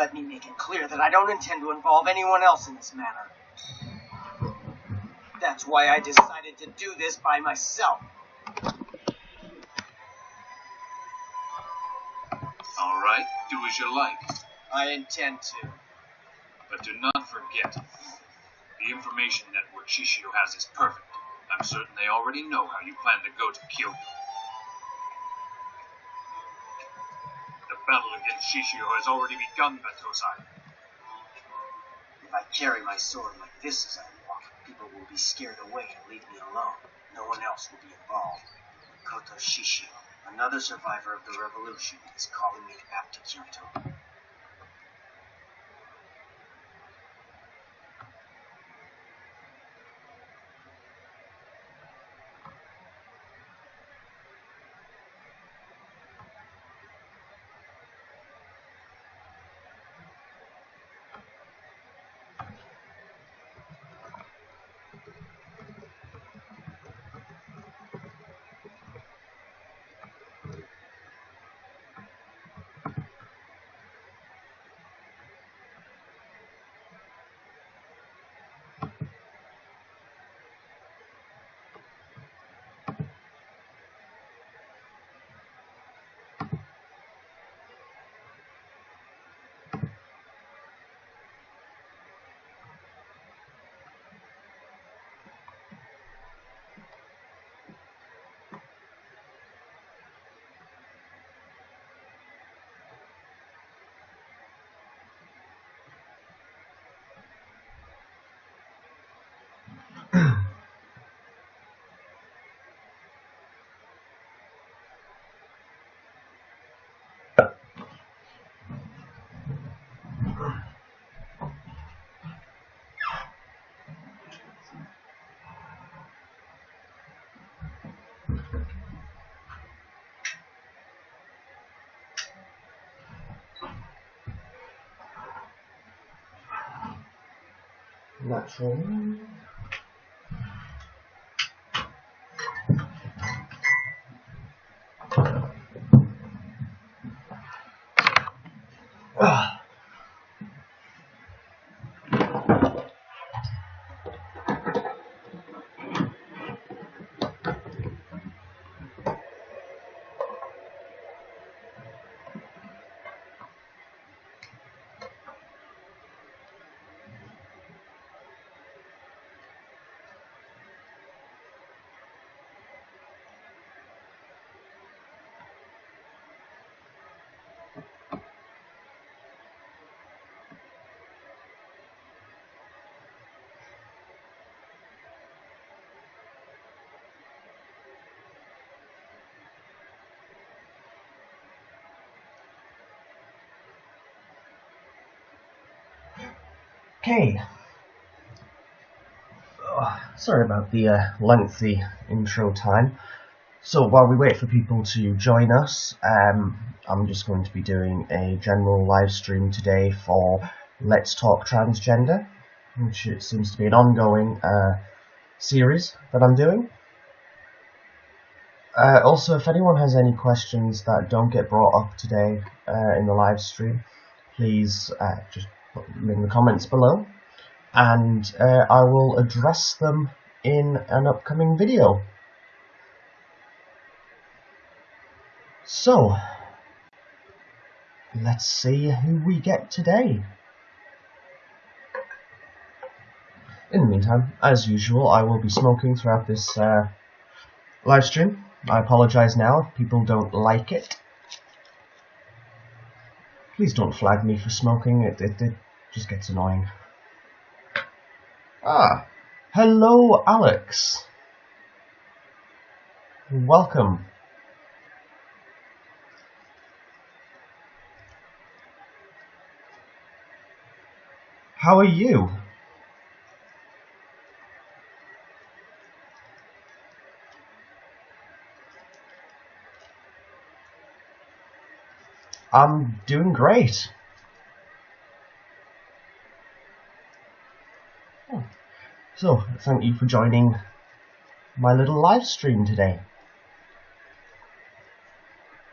Let me make it clear that I don't intend to involve anyone else in this matter. That's why I decided to do this by myself. All right, do as you like. I intend to. But do not forget, the information network Shishio has is perfect. I'm certain they already know how you plan to go to Kyoto. The battle against Shishio has already begun, Batosai. If I carry my sword like this as I walk, people will be scared away and leave me alone. No one else will be involved. Koto Shishio, another survivor of the revolution, is calling me back to Kyoto. Natural. Okay. Sorry about the lengthy intro time. So while we wait for people to join us, I'm just going to be doing a general live stream today for Let's Talk Transgender, which it seems to be an ongoing series that I'm doing. Also, if anyone has any questions that don't get brought up today in the live stream, please just put them in the comments below, and I will address them in an upcoming video. So, let's see who we get today. In the meantime, as usual, I will be smoking throughout this live stream. I apologise now if people don't like it. Please don't flag me for smoking, it just gets annoying. Ah, hello Alex. Welcome. How are you? I'm doing great. Oh. So, thank you for joining my little live stream today.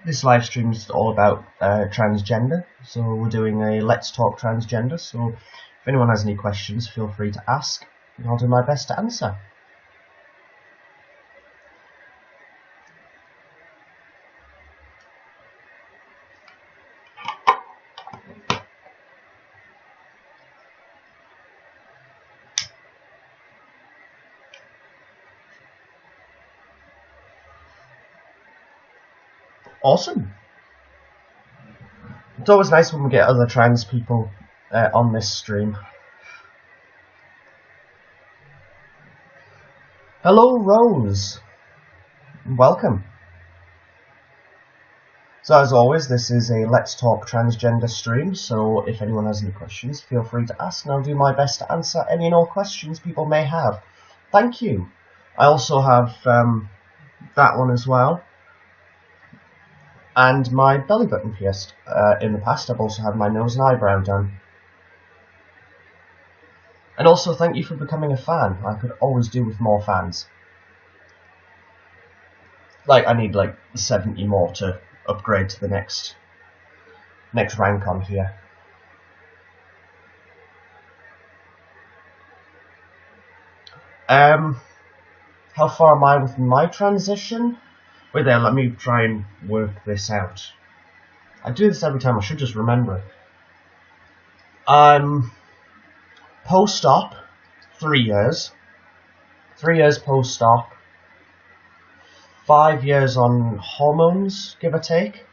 This live stream is all about transgender, so we're doing a Let's Talk Transgender, so if anyone has any questions, feel free to ask, and I'll do my best to answer. Awesome! It's always nice when we get other trans people on this stream. Hello, Rose! Welcome! So as always, this is a Let's Talk Transgender stream, so if anyone has any questions, feel free to ask, and I'll do my best to answer any and all questions people may have. Thank you! I also have that one as well. And my belly button pierced. In the past, I've also had my nose and eyebrow done. And also, thank you for becoming a fan. I could always do with more fans. Like, I need like 70 more to upgrade to the next rank on here. How far am I with my transition? Wait there, let me try and work this out. I do this every time, I should just remember it. Post-op, 3 years. 3 years post-op. 5 years on hormones, give or take.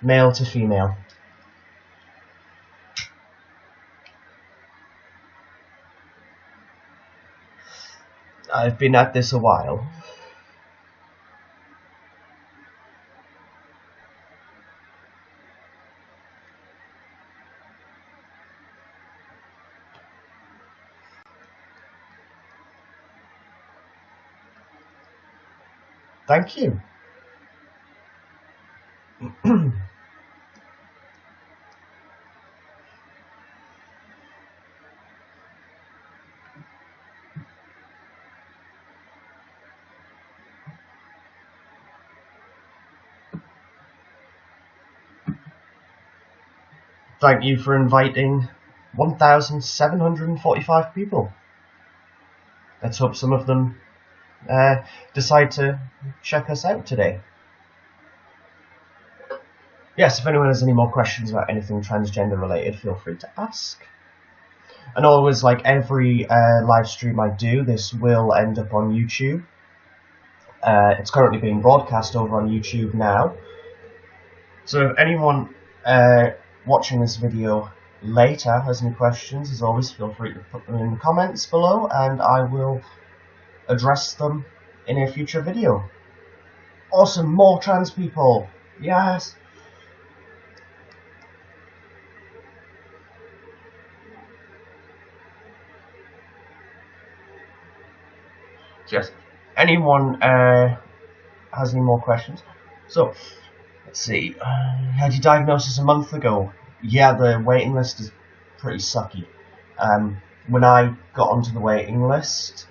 Male to female. I've been at this a while. Thank you. Thank you for inviting 1,745 people. Let's hope some of them decide to check us out today. Yes, if anyone has any more questions about anything transgender related, feel free to ask. And always, like every live stream I do, this will end up on YouTube. It's currently being broadcast over on YouTube now. So if anyone watching this video later has any questions, as always, feel free to put them in the comments below, and I will address them in a future video. Awesome, more trans people! Yes! Yes, anyone has any more questions? So, let's see, had your diagnosis a month ago? Yeah, the waiting list is pretty sucky. When I got onto the waiting list,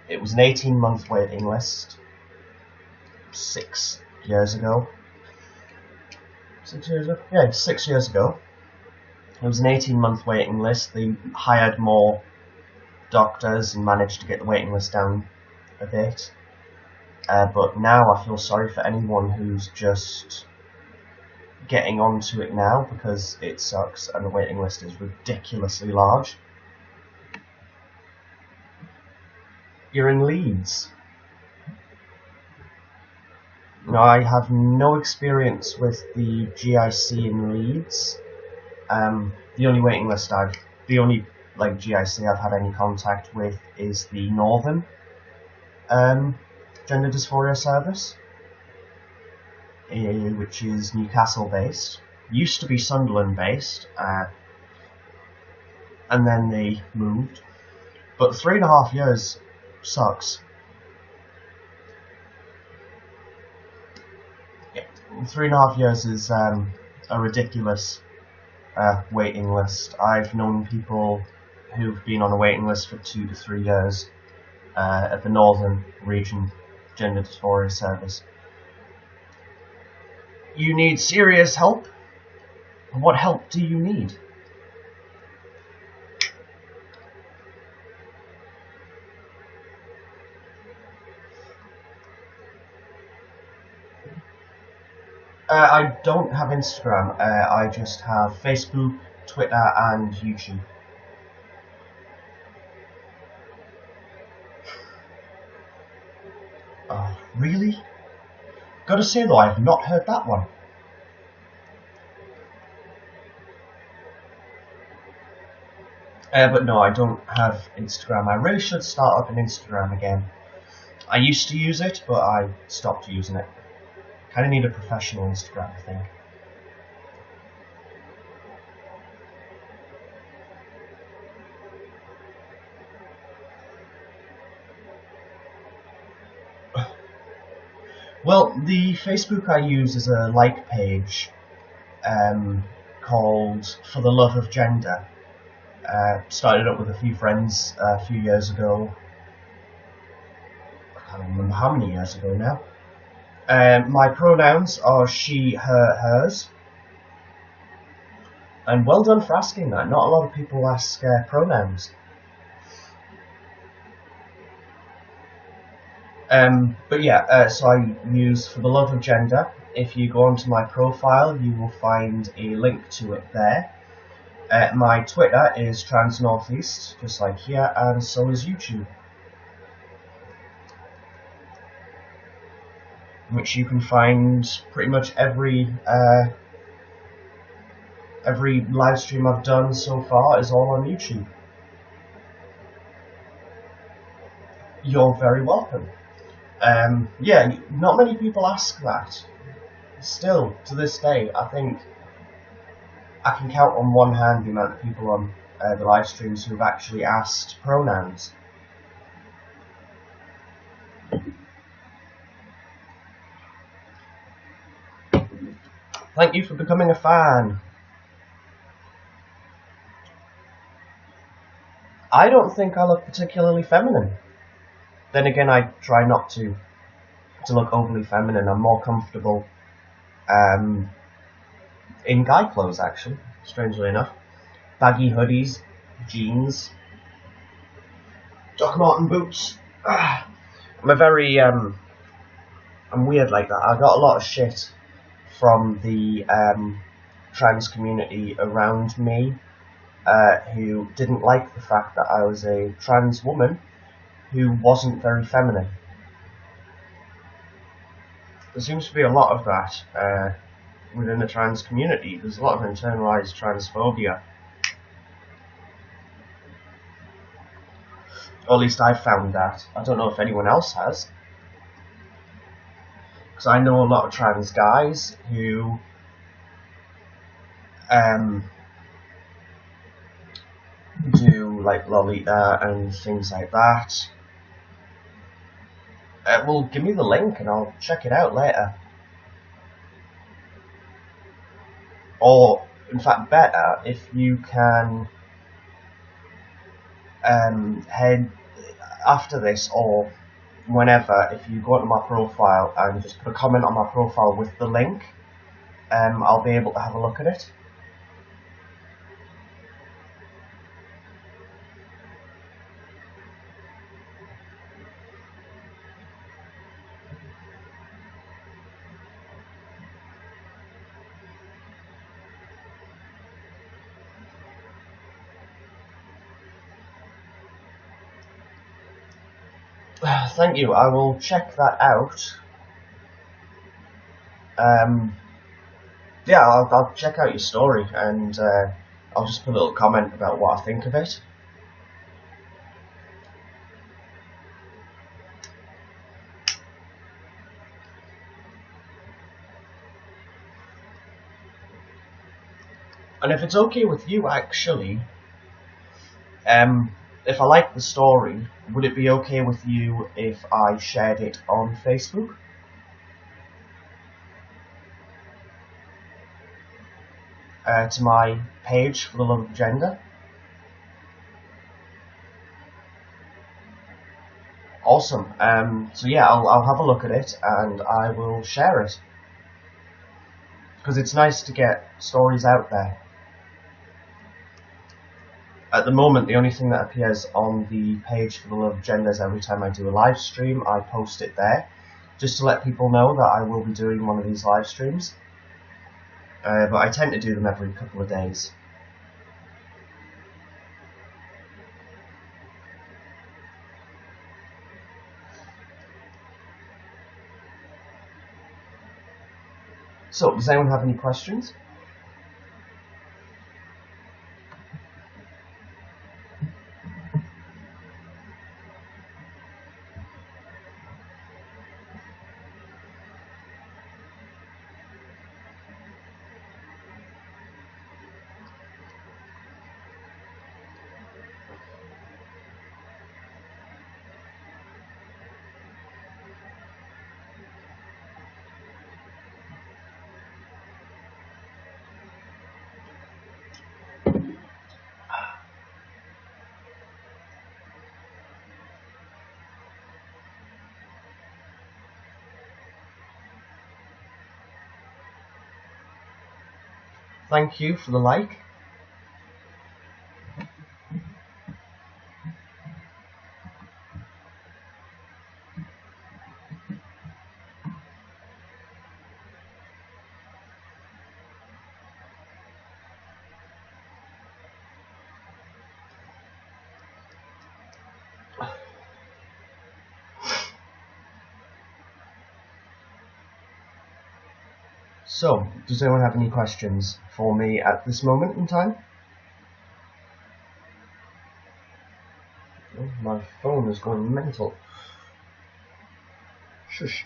it was an 18-month waiting list 6 years ago. 6 years ago? Yeah, 6 years ago. It was an 18-month waiting list. They hired more doctors and managed to get the waiting list down a bit. But now I feel sorry for anyone who's just getting onto it now, because it sucks and the waiting list is ridiculously large. You're in Leeds. No, I have no experience with the GIC in Leeds. The only waiting list the only GIC I've had any contact with is the Northern Gender Dysphoria Service, which is Newcastle based. Used to be Sunderland based, and then they moved. But 3.5 years sucks. Yeah, 3.5 years is a ridiculous waiting list. I've known people who've been on a waiting list for 2 to 3 years at the Northern Region Transgender tutorial service. You need serious help? What help do you need? I don't have Instagram, I just have Facebook, Twitter and YouTube. Oh, really? Gotta say though, I've not heard that one. But no, I don't have Instagram. I really should start up an Instagram again. I used to use it, but I stopped using it. Kinda need a professional Instagram, I think. Well, the Facebook I use is a like page called For the Love of Gender. Started up with a few friends a few years ago. I can't remember how many years ago now. My pronouns are she, her, hers. And well done for asking that. Not a lot of people ask pronouns. But yeah, so I use For the Love of Gender. If you go onto my profile, you will find a link to it there. My Twitter is transnortheast, just like here, and so is YouTube, which you can find pretty much every live stream I've done so far is all on YouTube. You're very welcome. Yeah, not many people ask that. Still, to this day, I think I can count on one hand the amount of people on the live streams who've actually asked pronouns. Thank you for becoming a fan. I don't think I look particularly feminine. Then again, I try not to look overly feminine. I'm more comfortable in guy clothes, actually, strangely enough. Baggy hoodies, jeans, Doc Marten boots. I'm a very, I'm weird like that. I got a lot of shit from the trans community around me who didn't like the fact that I was a trans woman who wasn't very feminine. There seems to be a lot of that within the trans community. There's a lot of internalized transphobia. Or at least I've found that. I don't know if anyone else has. Because I know a lot of trans guys who do like Lolita and things like that. Well, give me the link and I'll check it out later. Or, in fact, better, if you can head after this or whenever, if you go onto my profile and just put a comment on my profile with the link, I'll be able to have a look at it. Thank you, I will check that out. Yeah, I'll check out your story and I'll just put a little comment about what I think of it. And if it's okay with you, actually, if I like the story, would it be okay with you if I shared it on Facebook? To my page, For the Love of Gender. awesome. So yeah, I'll have a look at it and I will share it. Because it's nice to get stories out there. At the moment, the only thing that appears on the page for the Love of Gender is every time I do a live stream, I post it there, just to let people know that I will be doing one of these live streams. But I tend to do them every couple of days. So, does anyone have any questions? Thank you for the like. So, does anyone have any questions for me at this moment in time? Oh, my phone is going mental. Shush.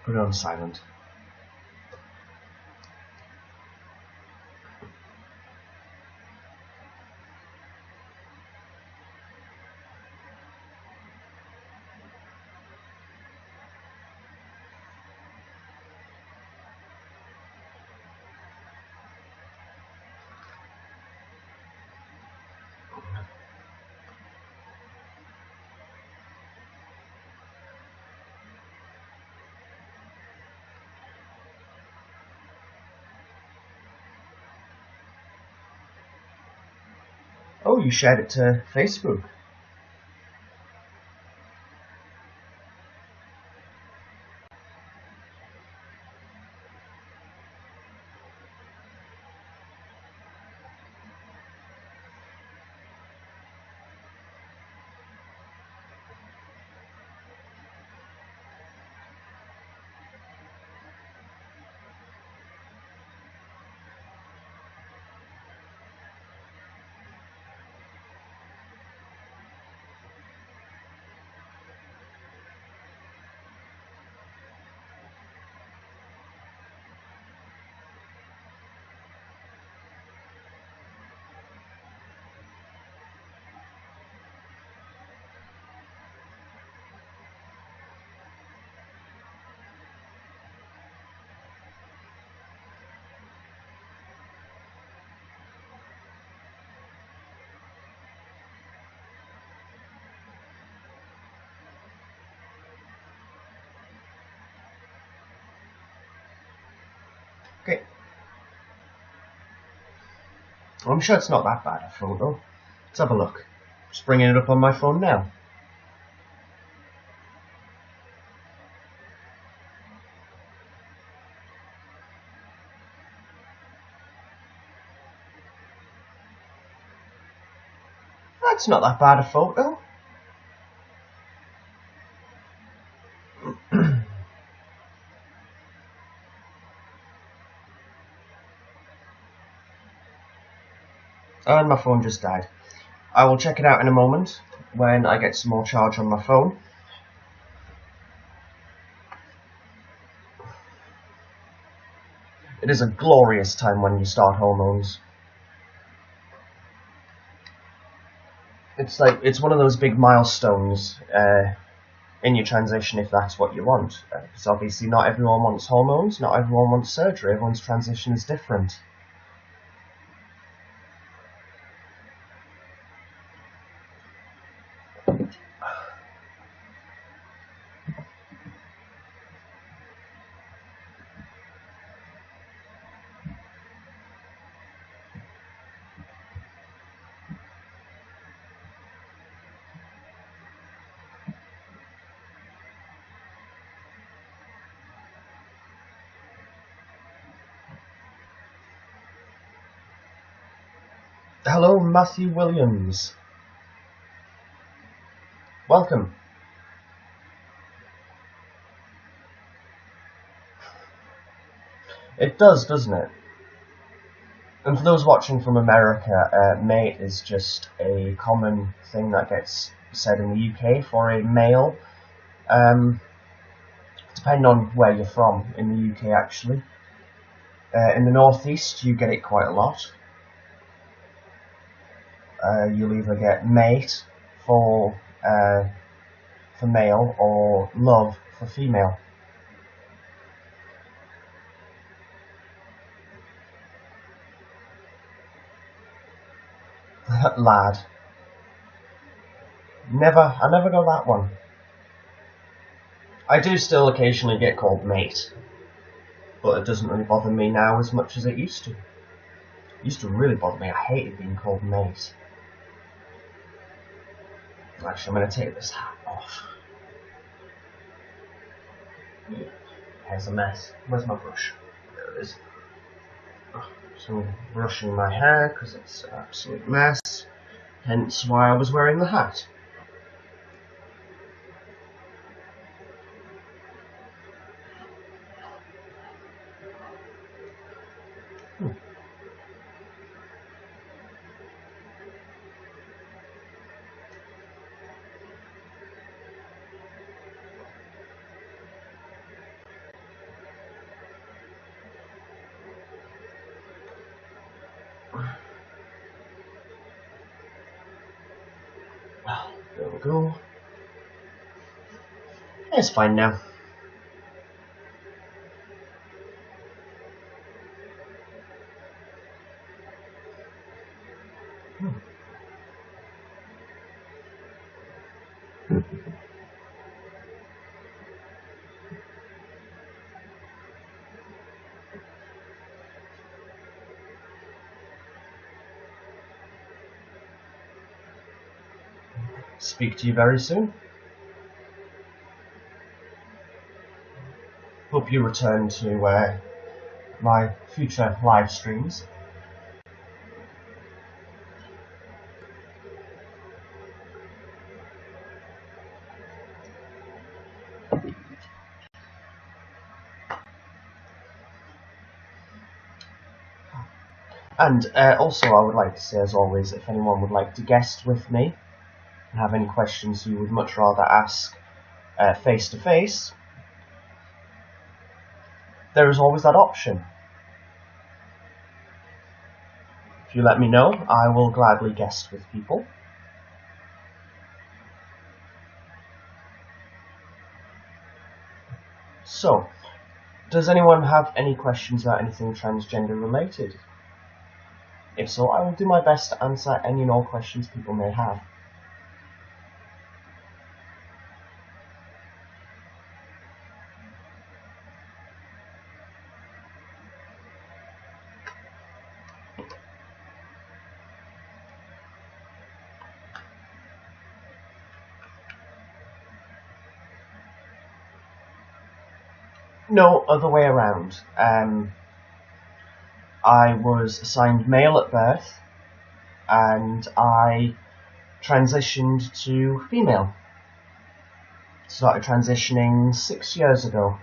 Put it on silent. Oh, you shared it to Facebook. Okay. I'm sure it's not that bad a photo. Let's have a look. Just bringing it up on my phone now. That's not that bad a photo. And my phone just died. I will check it out in a moment when I get some more charge on my phone. It is a glorious time when you start hormones. It's one of those big milestones in your transition if that's what you want. Because obviously not everyone wants hormones, not everyone wants surgery, everyone's transition is different. Hello, Matthew Williams. Welcome. It does, doesn't it? And for those watching from America, mate is just a common thing that gets said in the UK for a male. Depending on where you're from in the UK, actually. In the northeast, you get it quite a lot. You'll either get mate for male or love for female. Lad. I never got that one. I do still occasionally get called mate, but it doesn't really bother me now as much as it used to. It used to really bother me. I hated being called mate. Actually, I'm going to take this hat off. Here's a mess. Where's my brush? There it is. So I'm brushing my hair because it's an absolute mess. Hence why I was wearing the hat. There we go. It's fine now. Speak to you very soon. Hope you return to my future live streams. And also I would like to say, as always, if anyone would like to guest with me and have any questions you would much rather ask face to face, there is always that option. If you let me know, I will gladly guest with people. So, does anyone have any questions about anything transgender related? If so, I will do my best to answer any and all questions people may have. No, other way around. I was assigned male at birth, and I transitioned to female. Started transitioning 6 years ago.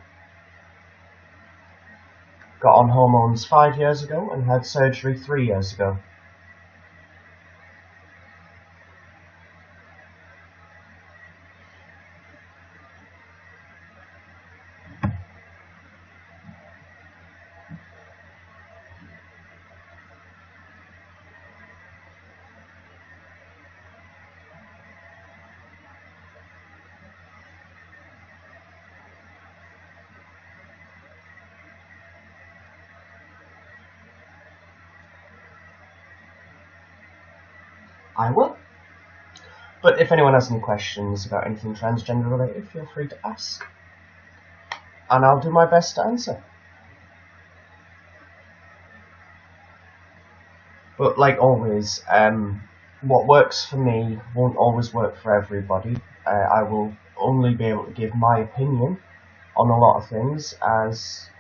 Got on hormones 5 years ago and had surgery 3 years ago. I will. But if anyone has any questions about anything transgender related, feel free to ask. And I'll do my best to answer. But like always, what works for me won't always work for everybody. I will only be able to give my opinion on a lot of things, as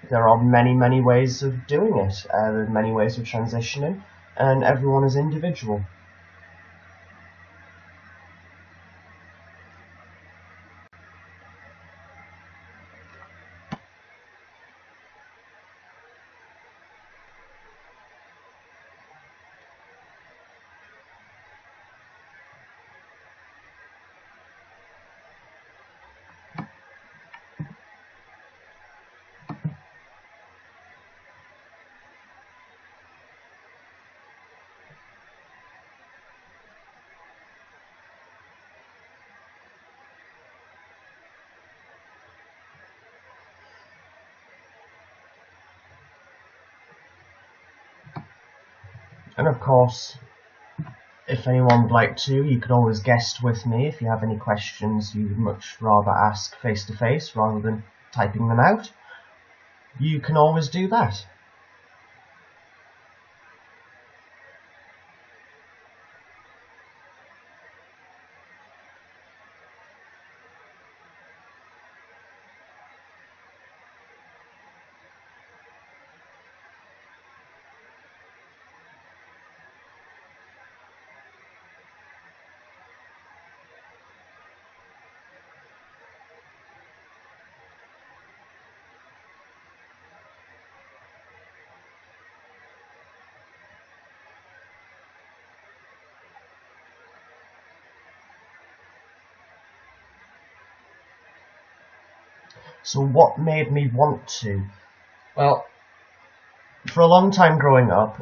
there are many ways of doing it. There are many ways of transitioning. and everyone is individual. And of course, if anyone would like to, you could always guest with me if you have any questions you would much rather ask face to face rather than typing them out. You can always do that. So what made me want to? Well, for a long time growing up,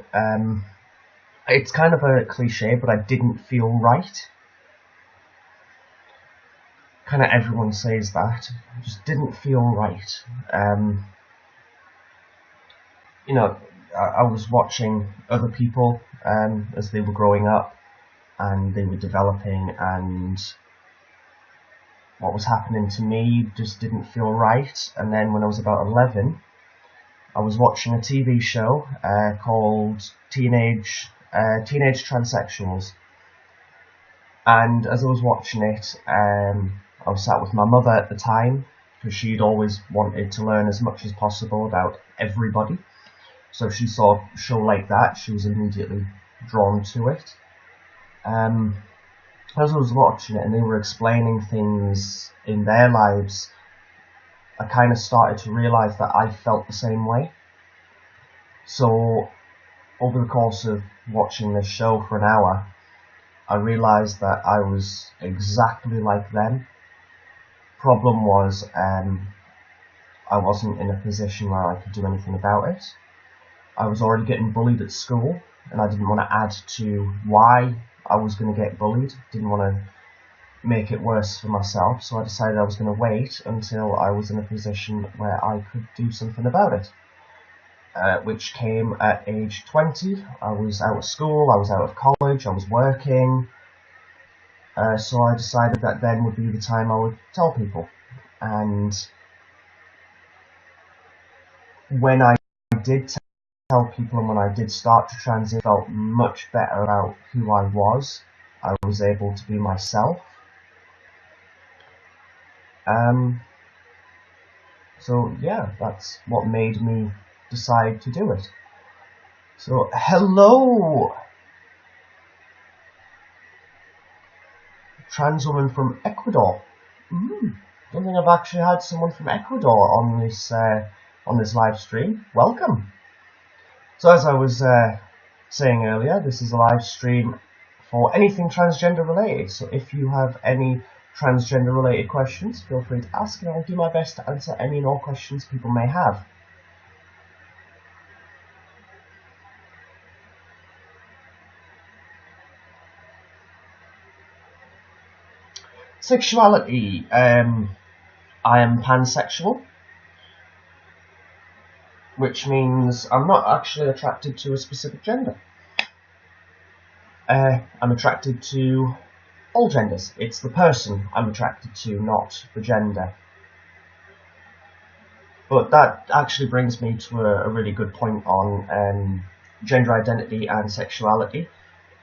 it's kind of a cliche, but I didn't feel right. Kind of everyone says that. I just didn't feel right. You know, I was watching other people as they were growing up and they were developing, and what was happening to me just didn't feel right. And then when I was about 11, I was watching a TV show called Teenage Transsexuals, and as I was watching it, I was sat with my mother at the time because she'd always wanted to learn as much as possible about everybody. So if she saw a show like that, she was immediately drawn to it. As I was watching it and they were explaining things in their lives, I kind of started to realise that I felt the same way. So over the course of watching this show for an hour, I realised that I was exactly like them. Problem was, I wasn't in a position where I could do anything about it. I was already getting bullied at school, and I didn't want to add to why I was going to get bullied. Didn't want to make it worse for myself, so I decided I was going to wait until I was in a position where I could do something about it. Which came at age 20. I was out of school, I was out of college, I was working. So I decided that then would be the time I would tell people. And when I did tell people and when I did start to transition, I felt much better about who I was. I was able to be myself. So yeah, that's what made me decide to do it. So hello, trans woman from Ecuador. Don't think I've actually had someone from Ecuador on this live stream. Welcome. So as I was saying earlier, this is a live stream for anything transgender related. So if you have any transgender related questions, feel free to ask, and I'll do my best to answer any and all questions people may have. Sexuality. I am pansexual, which means I'm not actually attracted to a specific gender. I'm attracted to all genders. It's the person I'm attracted to, not the gender. But that actually brings me to a really good point on gender identity and sexuality.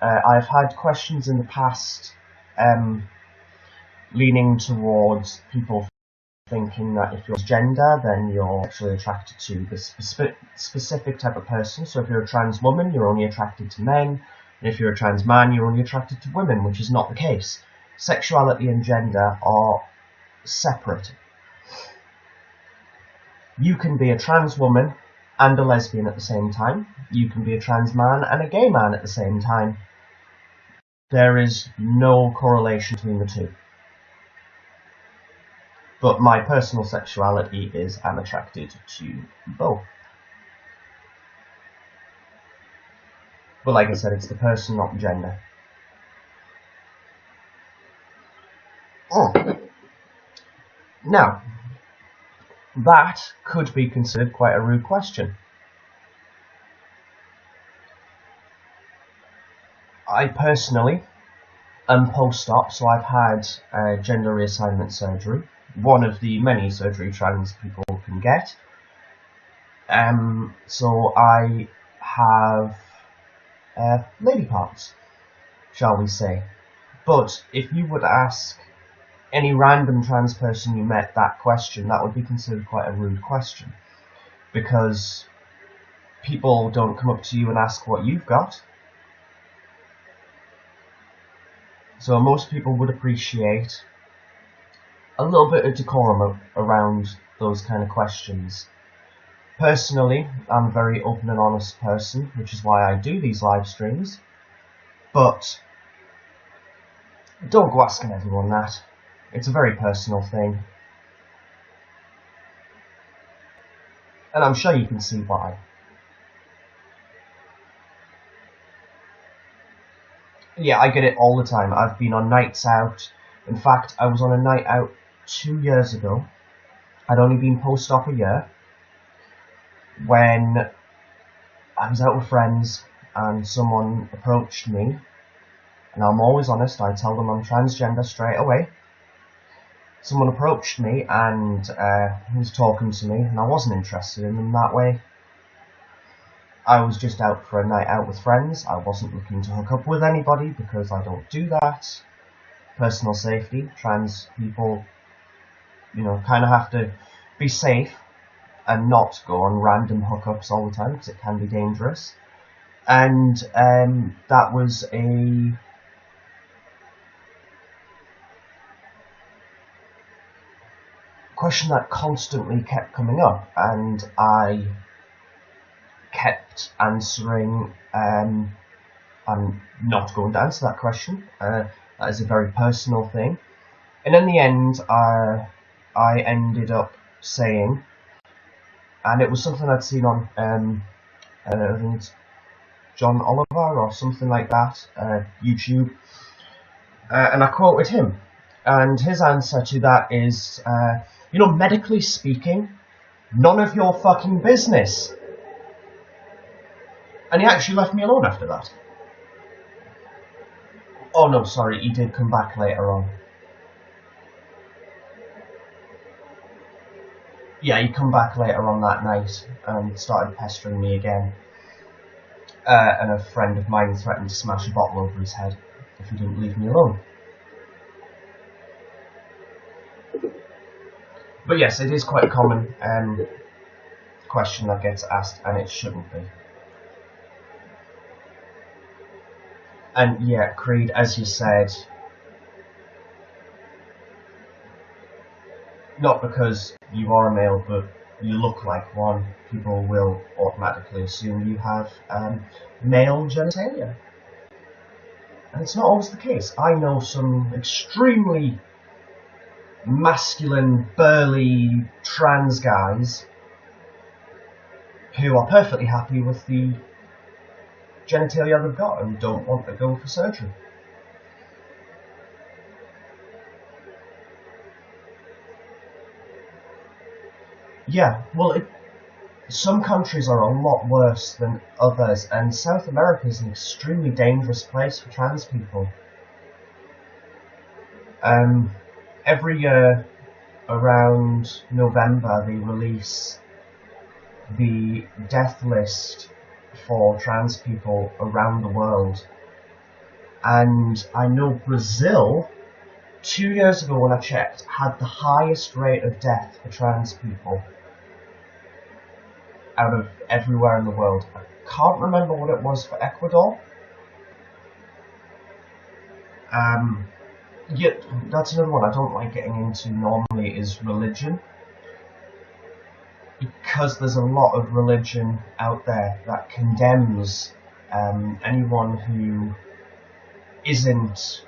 I've had questions in the past leaning towards people thinking that if you're gender, then you're actually attracted to this specific type of person. So if you're a trans woman, you're only attracted to men. And if you're a trans man, you're only attracted to women, which is not the case. Sexuality and gender are separate. You can be a trans woman and a lesbian at the same time. You can be a trans man and a gay man at the same time. There is no correlation between the two. But my personal sexuality is I'm attracted to both. But like I said, it's the person, not the gender. Now, that could be considered quite a rude question. I personally am post-op, so I've had gender reassignment surgery. One of the many surgery trans people can get. So I have lady parts, shall we say. But if you would ask any random trans person you met that question, that would be considered quite a rude question. Because people don't come up to you and ask what you've got. So most people would appreciate a little bit of decorum around those kind of questions. Personally, I'm a very open and honest person, which is why I do these live streams. But don't go asking everyone that. It's a very personal thing. And I'm sure you can see why. Yeah, I get it all the time. I've been on nights out. In fact, I was on a night out 2 years ago. I'd only been post-op a year. When I was out with friends and someone approached me. And I'm always honest, I tell them I'm transgender straight away. Someone approached me and he was talking to me, and I wasn't interested in them that way. I was just out for a night out with friends. I wasn't looking to hook up with anybody because I don't do that. Personal safety, trans people, kind of have to be safe and not go on random hookups all the time because it can be dangerous. And that was a question that constantly kept coming up, and I kept answering, I'm not going to answer that question. That is a very personal thing. And in the end, I ended up saying, and it was something I'd seen on, I think it's John Oliver or something like that, YouTube, and I quoted him. And his answer to that is, medically speaking, none of your fucking business. And he actually left me alone after that. Oh no, sorry, he did come back later on. Yeah, he come back later on that night and started pestering me again. And a friend of mine threatened to smash a bottle over his head if he didn't leave me alone. But yes, it is quite a common question that gets asked, and it shouldn't be. And yeah, Creed, as you said, not because you are a male, but you look like one, people will automatically assume you have male genitalia. And it's not always the case. I know some extremely masculine, burly, trans guys who are perfectly happy with the genitalia they've got and don't want to go for surgery. Yeah, well, some countries are a lot worse than others, and South America is an extremely dangerous place for trans people. Every year around November they release the death list for trans people around the world, and I know Brazil 2 years ago when I checked, had the highest rate of death for trans people out of everywhere in the world. I can't remember what it was for Ecuador. Yeah, that's another one I don't like getting into normally, is religion. Because there's a lot of religion out there that condemns anyone who isn't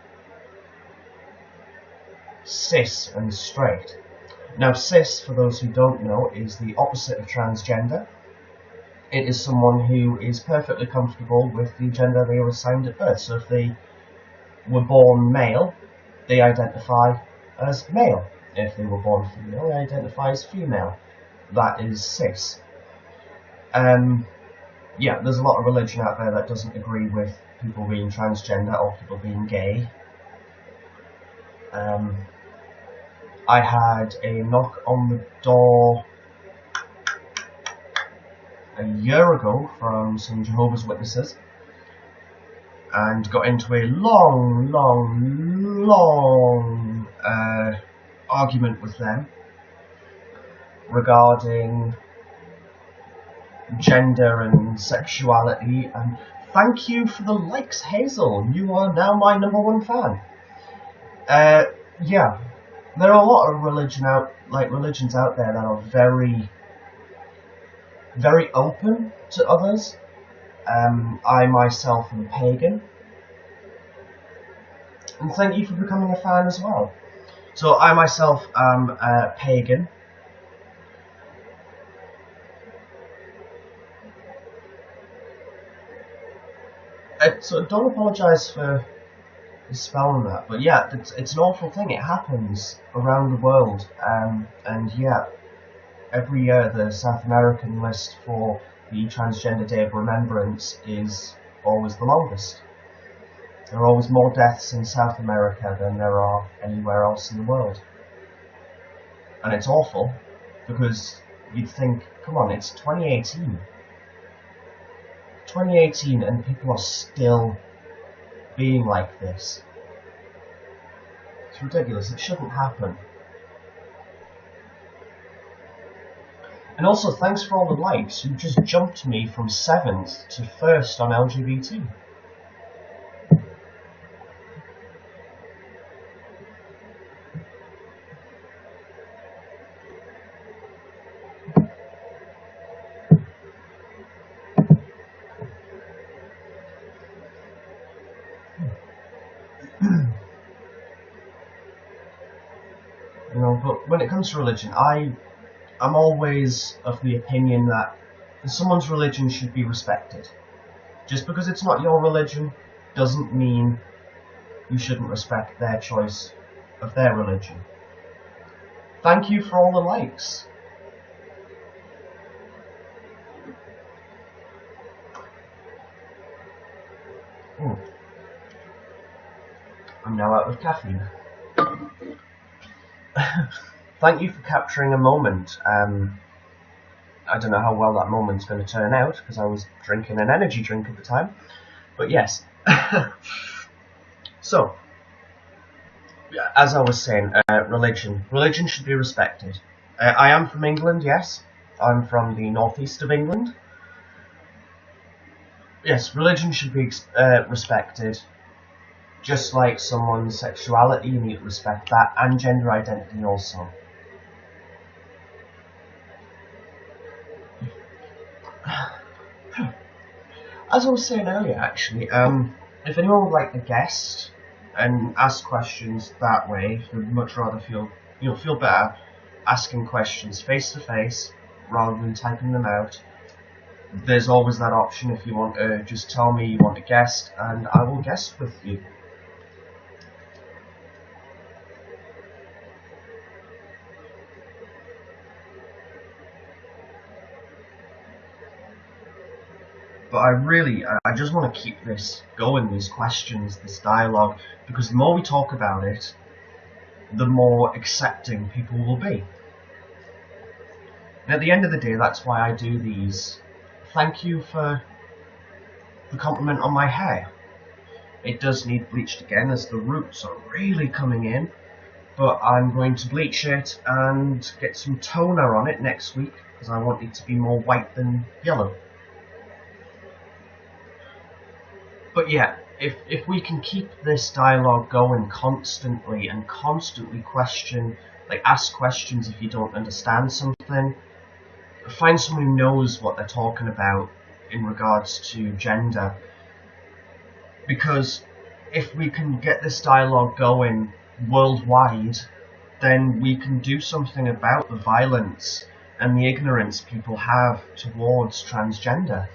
cis and straight. Now, cis, for those who don't know, is the opposite of transgender. It is someone who is perfectly comfortable with the gender they were assigned at birth. So if they were born male, they identify as male. If they were born female, they identify as female. That is cis. Yeah, there's a lot of religion out there that doesn't agree with people being transgender or people being gay. I had a knock on the door a year ago from some Jehovah's Witnesses and got into a long argument with them regarding gender and sexuality. And thank you for the likes, Hazel. You are now my #1 fan. Yeah, there are a lot of religions out there that are very open to others. I myself am pagan, and thank you for becoming a fan as well. So I myself am pagan. So don't apologise for spelling that, but yeah, it's an awful thing. It happens around the world, and yeah, every year the South American list for the Transgender Day of Remembrance is always the longest. There are always more deaths in South America than there are anywhere else in the world. And it's awful, because you'd think, come on, it's 2018. 2018 and people are still being like this. It's ridiculous, it shouldn't happen. And also, thanks for all the likes. You just jumped me from 7th to 1st on LGBT. You know, but when it comes to religion, I'm always of the opinion that someone's religion should be respected. Just because it's not your religion doesn't mean you shouldn't respect their choice of their religion. Thank you for all the likes. Ooh. I'm now out of caffeine. Thank you for capturing a moment. I don't know how well that moment's going to turn out, because I was drinking an energy drink at the time. But yes. So, as I was saying, religion. Religion should be respected. I am from England, yes. I'm from the northeast of England. Yes, religion should be respected. Just like someone's sexuality, you need to respect that, and gender identity also. As I was saying earlier, actually, if anyone would like to guest and ask questions that way, would much rather feel better asking questions face to face rather than typing them out. There's always that option. If you want to just tell me you want to guest, and I will guest with you. But I just want to keep this going, these questions, this dialogue, because the more we talk about it, the more accepting people will be. And at the end of the day, that's why I do these. Thank you for the compliment on my hair. It does need bleached again, as the roots are really coming in. but I'm going to bleach it and get some toner on it next week because I want it to be more white than yellow. But yeah, if we can keep this dialogue going constantly and constantly ask questions if you don't understand something, find someone who knows what they're talking about in regards to gender. Because if we can get this dialogue going worldwide, then we can do something about the violence and the ignorance people have towards transgender.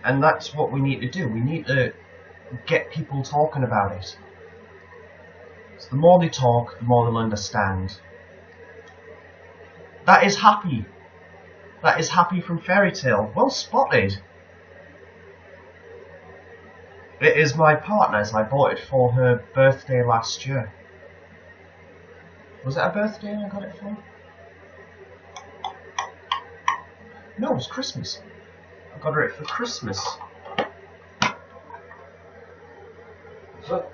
And that's what we need to do. We need to get people talking about it. So the more they talk, the more they'll understand. That is Happy. That is Happy from Fairy Tale. Well spotted. It is my partner's. I bought it for her birthday last year. Was it her birthday I got it for? No, it was Christmas. I got her it for Christmas. So,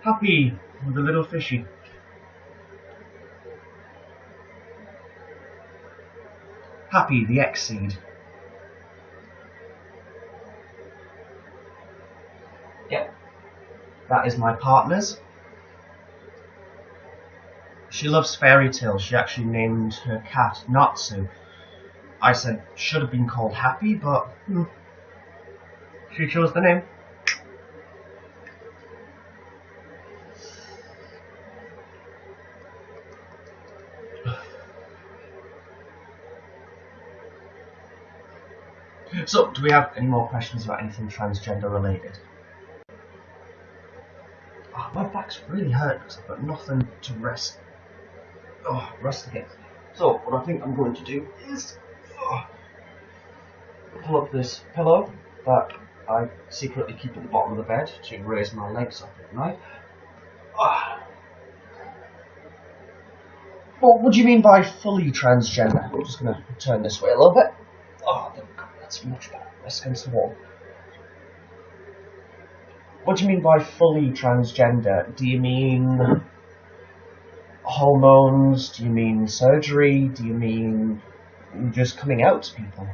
Happy with a little fishy. Happy the X-Seed. Yep, that is my partner's. She loves fairy tales. She actually named her cat Natsu. I said should have been called Happy, but she chose the name. So, do we have any more questions about anything transgender related? Oh, my back's really hurt because I've got nothing to rest. Rest again. So, what I think I'm going to do is pull up this pillow that I secretly keep at the bottom of the bed to raise my legs up at night. Well, what do you mean by fully transgender? I'm just going to turn this way a little bit. Oh, that's much better. Let's against the wall. What do you mean by fully transgender? Do you mean hormones? Do you mean surgery? Do you mean just coming out to people?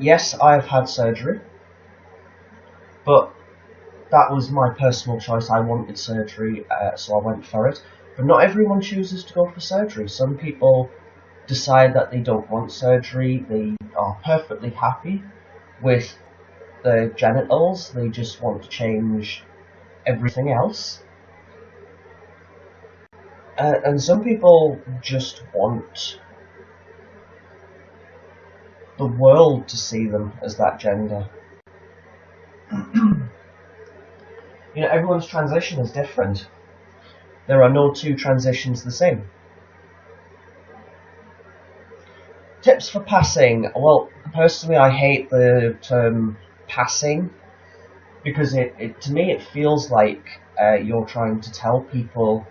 Yes, I have had surgery, but that was my personal choice. I wanted surgery, so I went for it. But not everyone chooses to go for surgery. Some people decide that they don't want surgery. They are perfectly happy with their genitals. They just want to change everything else. And some people just want the world to see them as that gender. You know, everyone's transition is different. There are no two transitions the same. Tips for passing. Well, personally I hate the term passing because to me it feels like you're trying to tell people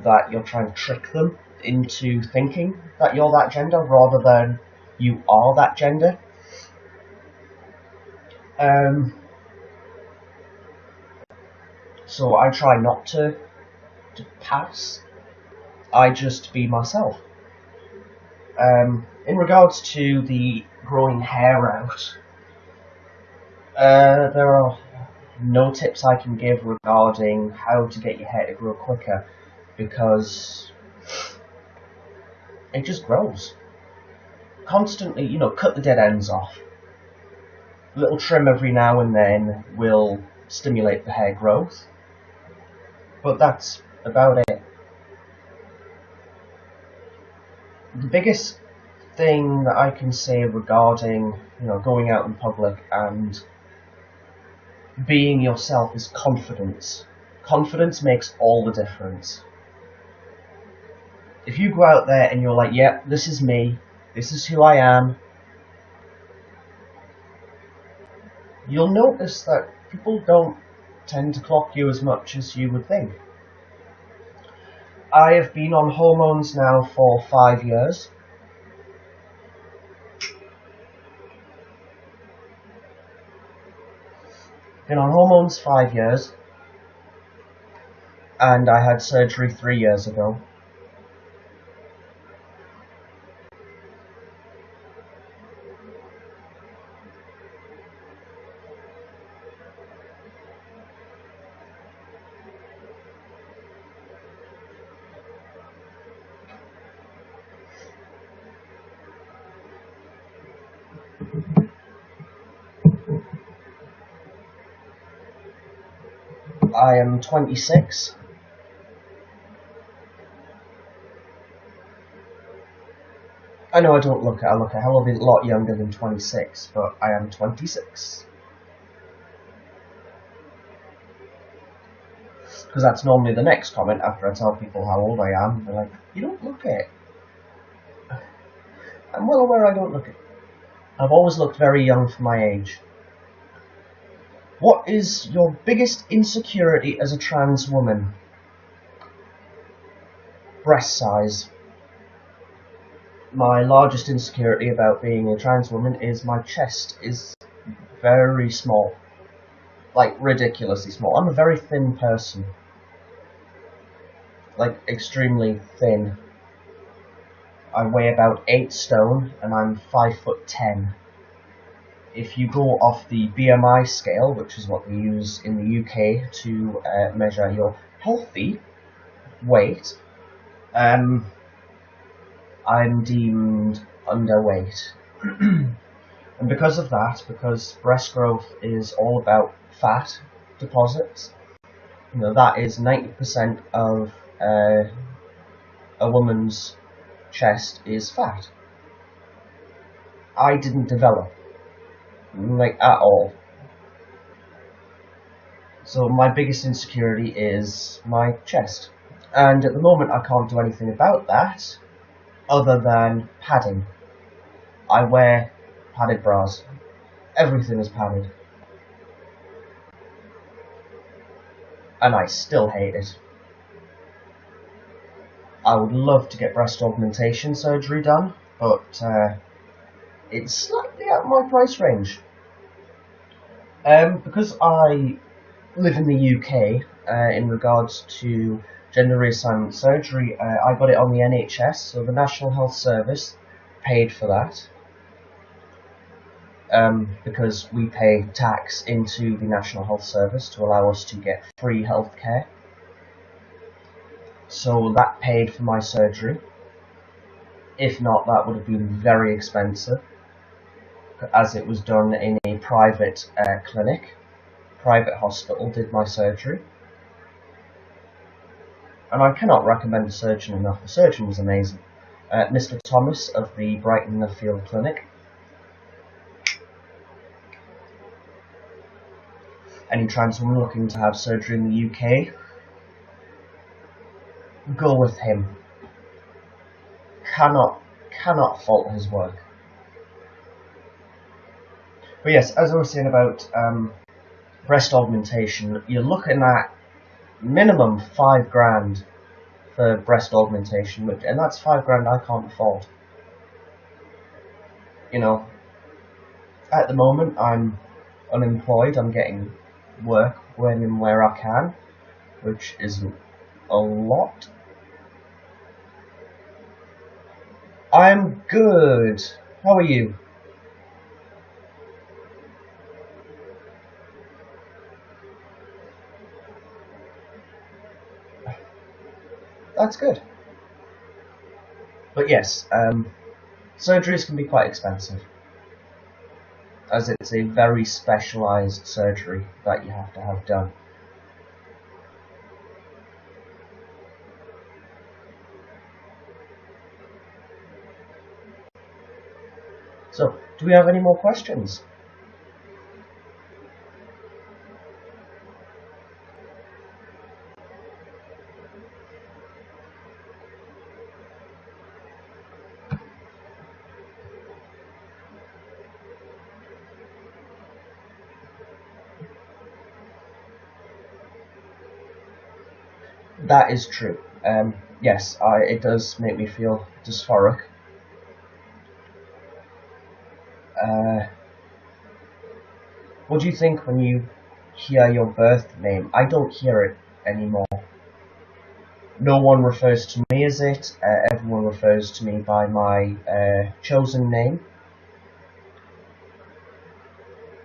that you're trying to trick them into thinking that you're that gender rather than you are that gender. So I try not to pass. I just be myself. In regards to the growing hair out, there are no tips I can give regarding how to get your hair to grow quicker because it just grows. Constantly, you know, cut the dead ends off. A little trim every now and then will stimulate the hair growth, but that's about it. The biggest thing that I can say regarding, you know, going out in public and being yourself is confidence. Confidence makes all the difference. If you go out there and you're like, yeah, this is me, this is who I am, you'll notice that people don't tend to clock you as much as you would think. I have been on hormones now for 5 years. Been on hormones 5 years, and I had surgery 3 years ago. I am 26. I know I look a hell of a lot younger than 26, but I am 26. Because that's normally the next comment after I tell people how old I am. They're like, you don't look it. I'm well aware I don't look it. I've always looked very young for my age. What is your biggest insecurity as a trans woman? Breast size. My largest insecurity about being a trans woman is my chest is very small. Like, ridiculously small. I'm a very thin person. Like, extremely thin. I weigh about 8 stone, and I'm 5'10". If you go off the BMI scale, which is what they use in the UK to measure your healthy weight, I'm deemed underweight. And because of that, because breast growth is all about fat deposits, you know, that is 90% of a woman's chest is fat. I didn't develop, like, at all. So my biggest insecurity is my chest. And at the moment I can't do anything about that other than padding. I wear padded bras. Everything is padded. And I still hate it. I would love to get breast augmentation surgery done, but it's slightly out of my price range. Because I live in the UK, in regards to gender reassignment surgery, I got it on the NHS, so the National Health Service paid for that. Because we pay tax into the National Health Service to allow us to get free healthcare. So that paid for my surgery. If not, that would have been very expensive, as it was done in a private clinic. Private hospital did my surgery. And I cannot recommend the surgeon enough. The surgeon was amazing. Mr. Thomas of the Brighton Nuffield Clinic. Any trans woman looking to have surgery in the UK, go with him. Cannot fault his work. But yes, as I was saying about breast augmentation, you're looking at minimum £5,000 for breast augmentation, and that's £5,000 I can't afford. You know, at the moment I'm unemployed. I'm getting work when and where I can, which isn't a lot. I'm good. How are you? That's good. But yes, surgeries can be quite expensive, as it's a very specialised surgery that you have to have done. So, do we have any more questions? That is true. yes, it does make me feel dysphoric. What do you think when you hear your birth name? I don't hear it anymore. No one refers to me as it. Everyone refers to me by my chosen name.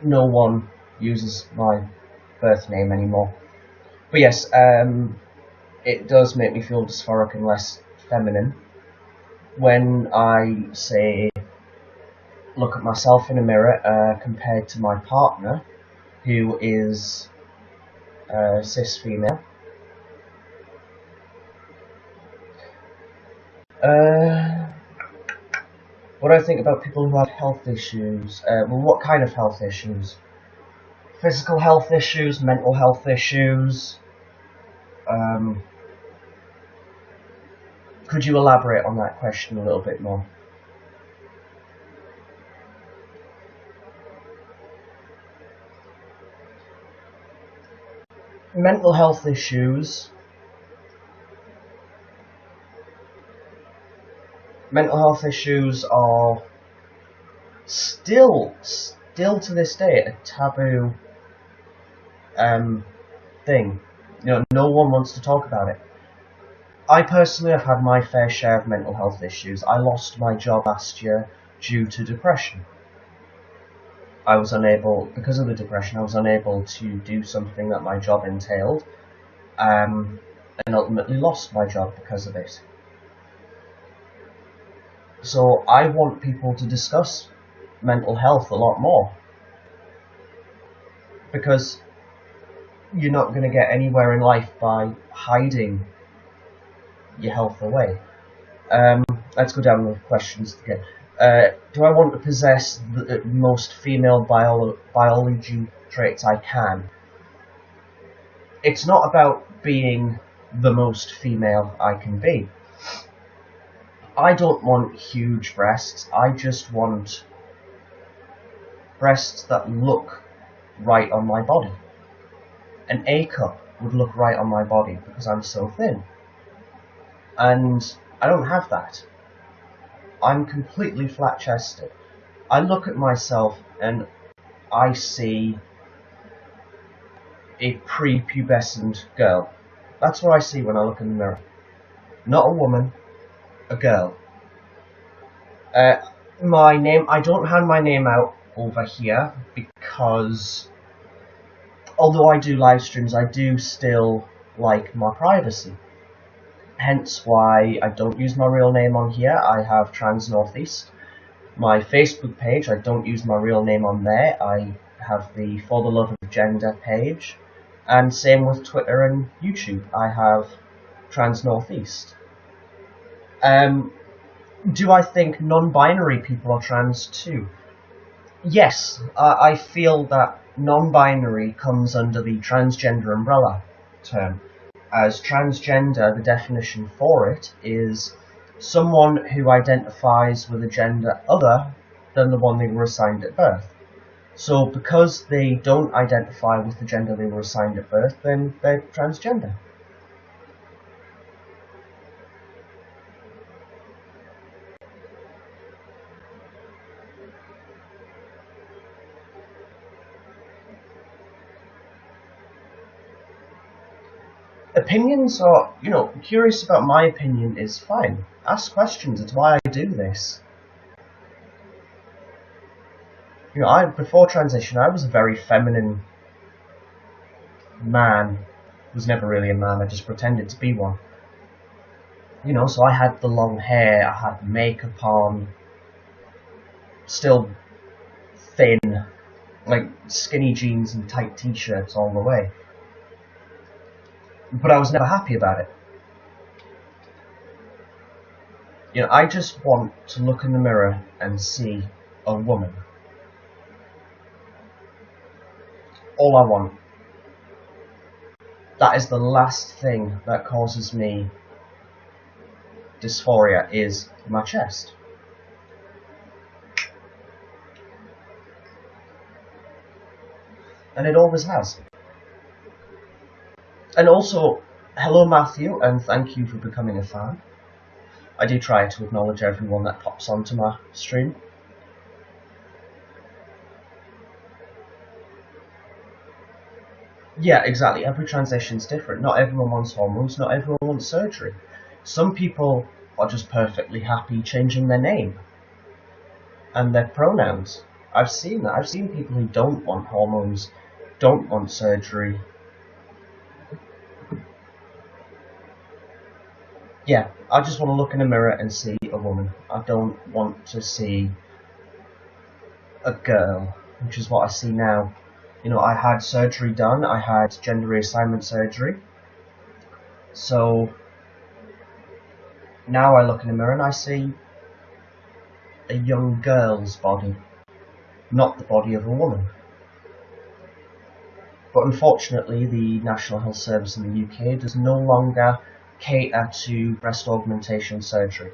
No one uses my birth name anymore. But yes, it does make me feel dysphoric and less feminine when I say look at myself in a mirror compared to my partner, who is cis female. What do I think about people who have health issues? Well, what kind of health issues? Physical health issues, mental health issues. Could you elaborate on that question a little bit more? Mental health issues. Mental health issues are still to this day a taboo thing. You know, no one wants to talk about it. I personally have had my fair share of mental health issues. I lost my job last year due to depression. Because of the depression, I was unable to do something that my job entailed, and ultimately lost my job because of it. So I want people to discuss mental health a lot more, because you're not going to get anywhere in life by hiding your health away. Let's go down the questions again. Do I want to possess the most female biology traits I can? It's not about being the most female I can be. I don't want huge breasts. I just want breasts that look right on my body. An A cup would look right on my body because I'm so thin. And I don't have that. I'm completely flat-chested. I look at myself and I see a prepubescent girl. That's what I see when I look in the mirror. Not a woman, a girl. My name, I don't have my name out over here because although I do live streams, I do still like my privacy. Hence why I don't use my real name on here. I have Trans Northeast. My Facebook page, I don't use my real name on there. I have the For the Love of Gender page. And same with Twitter and YouTube. I have Trans Northeast. Do I think non-binary people are trans too? Yes, I feel that non-binary comes under the transgender umbrella term. As transgender, the definition for it is someone who identifies with a gender other than the one they were assigned at birth. So because they don't identify with the gender they were assigned at birth, then they're transgender. Opinions are, curious about my opinion is fine. Ask questions, it's why I do this. Before transition, I was a very feminine man. I was never really a man, I just pretended to be one. So I had the long hair, I had makeup on, still thin, like skinny jeans and tight t-shirts all the way. But I was never happy about it. I just want to look in the mirror and see a woman. All I want. That is the last thing that causes me dysphoria, is my chest. And it always has. And also, Hello Matthew, and thank you for becoming a fan. I do try to acknowledge everyone that pops onto my stream. Yeah, exactly. Every transition's different. Not everyone wants hormones, not everyone wants surgery. Some people are just perfectly happy changing their name and their pronouns. I've seen that. I've seen people who don't want hormones, don't want surgery. Yeah, I just want to look in a mirror and see a woman. I don't want to see a girl, which is what I see now. You know, I had surgery done. I had gender reassignment surgery. So now I look in the mirror and I see a young girl's body, not the body of a woman. But unfortunately, the National Health Service in the UK does no longer cater to breast augmentation surgery.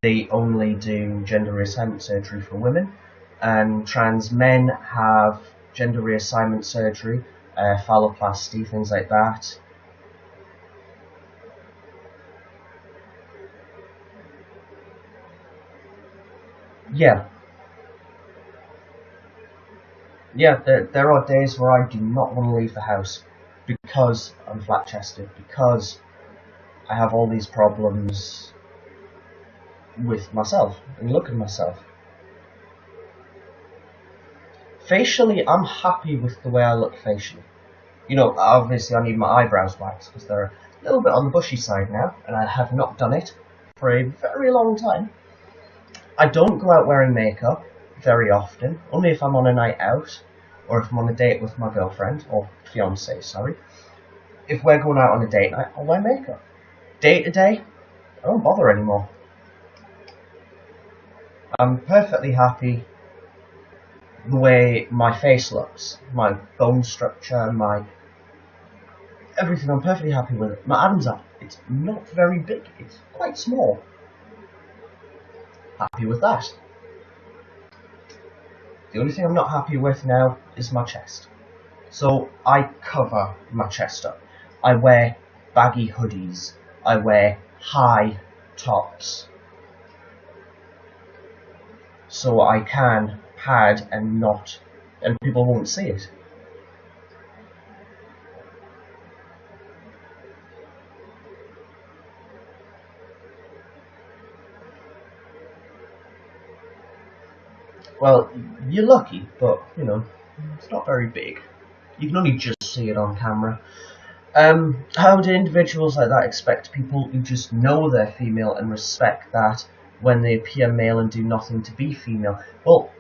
They only do gender reassignment surgery for women, and trans men have gender reassignment surgery, phalloplasty, things like that. Yeah, there are days where I do not want to leave the house because I'm flat-chested, because I have all these problems with myself and look at myself. Facially, I'm happy with the way I look facially. You know, obviously I need my eyebrows waxed because they're a little bit on the bushy side now, and I have not done it for a very long time. I don't go out wearing makeup very often, only if I'm on a night out, or if I'm on a date with my girlfriend, or fiancée, sorry. If we're going out on a date night, I'll wear makeup. Day to day, I don't bother anymore. I'm perfectly happy the way my face looks, my bone structure, my everything. I'm perfectly happy with it. My Adam's apple, it's not very big, it's quite small. Happy with that. The only thing I'm not happy with now is my chest. So I cover my chest up. I wear baggy hoodies. I wear high tops. So I can pad and people won't see it. Well, you're lucky, but, you know, it's not very big. You can only just see it on camera. How do individuals like that expect people who just know they're female and respect that when they appear male and do nothing to be female? Well,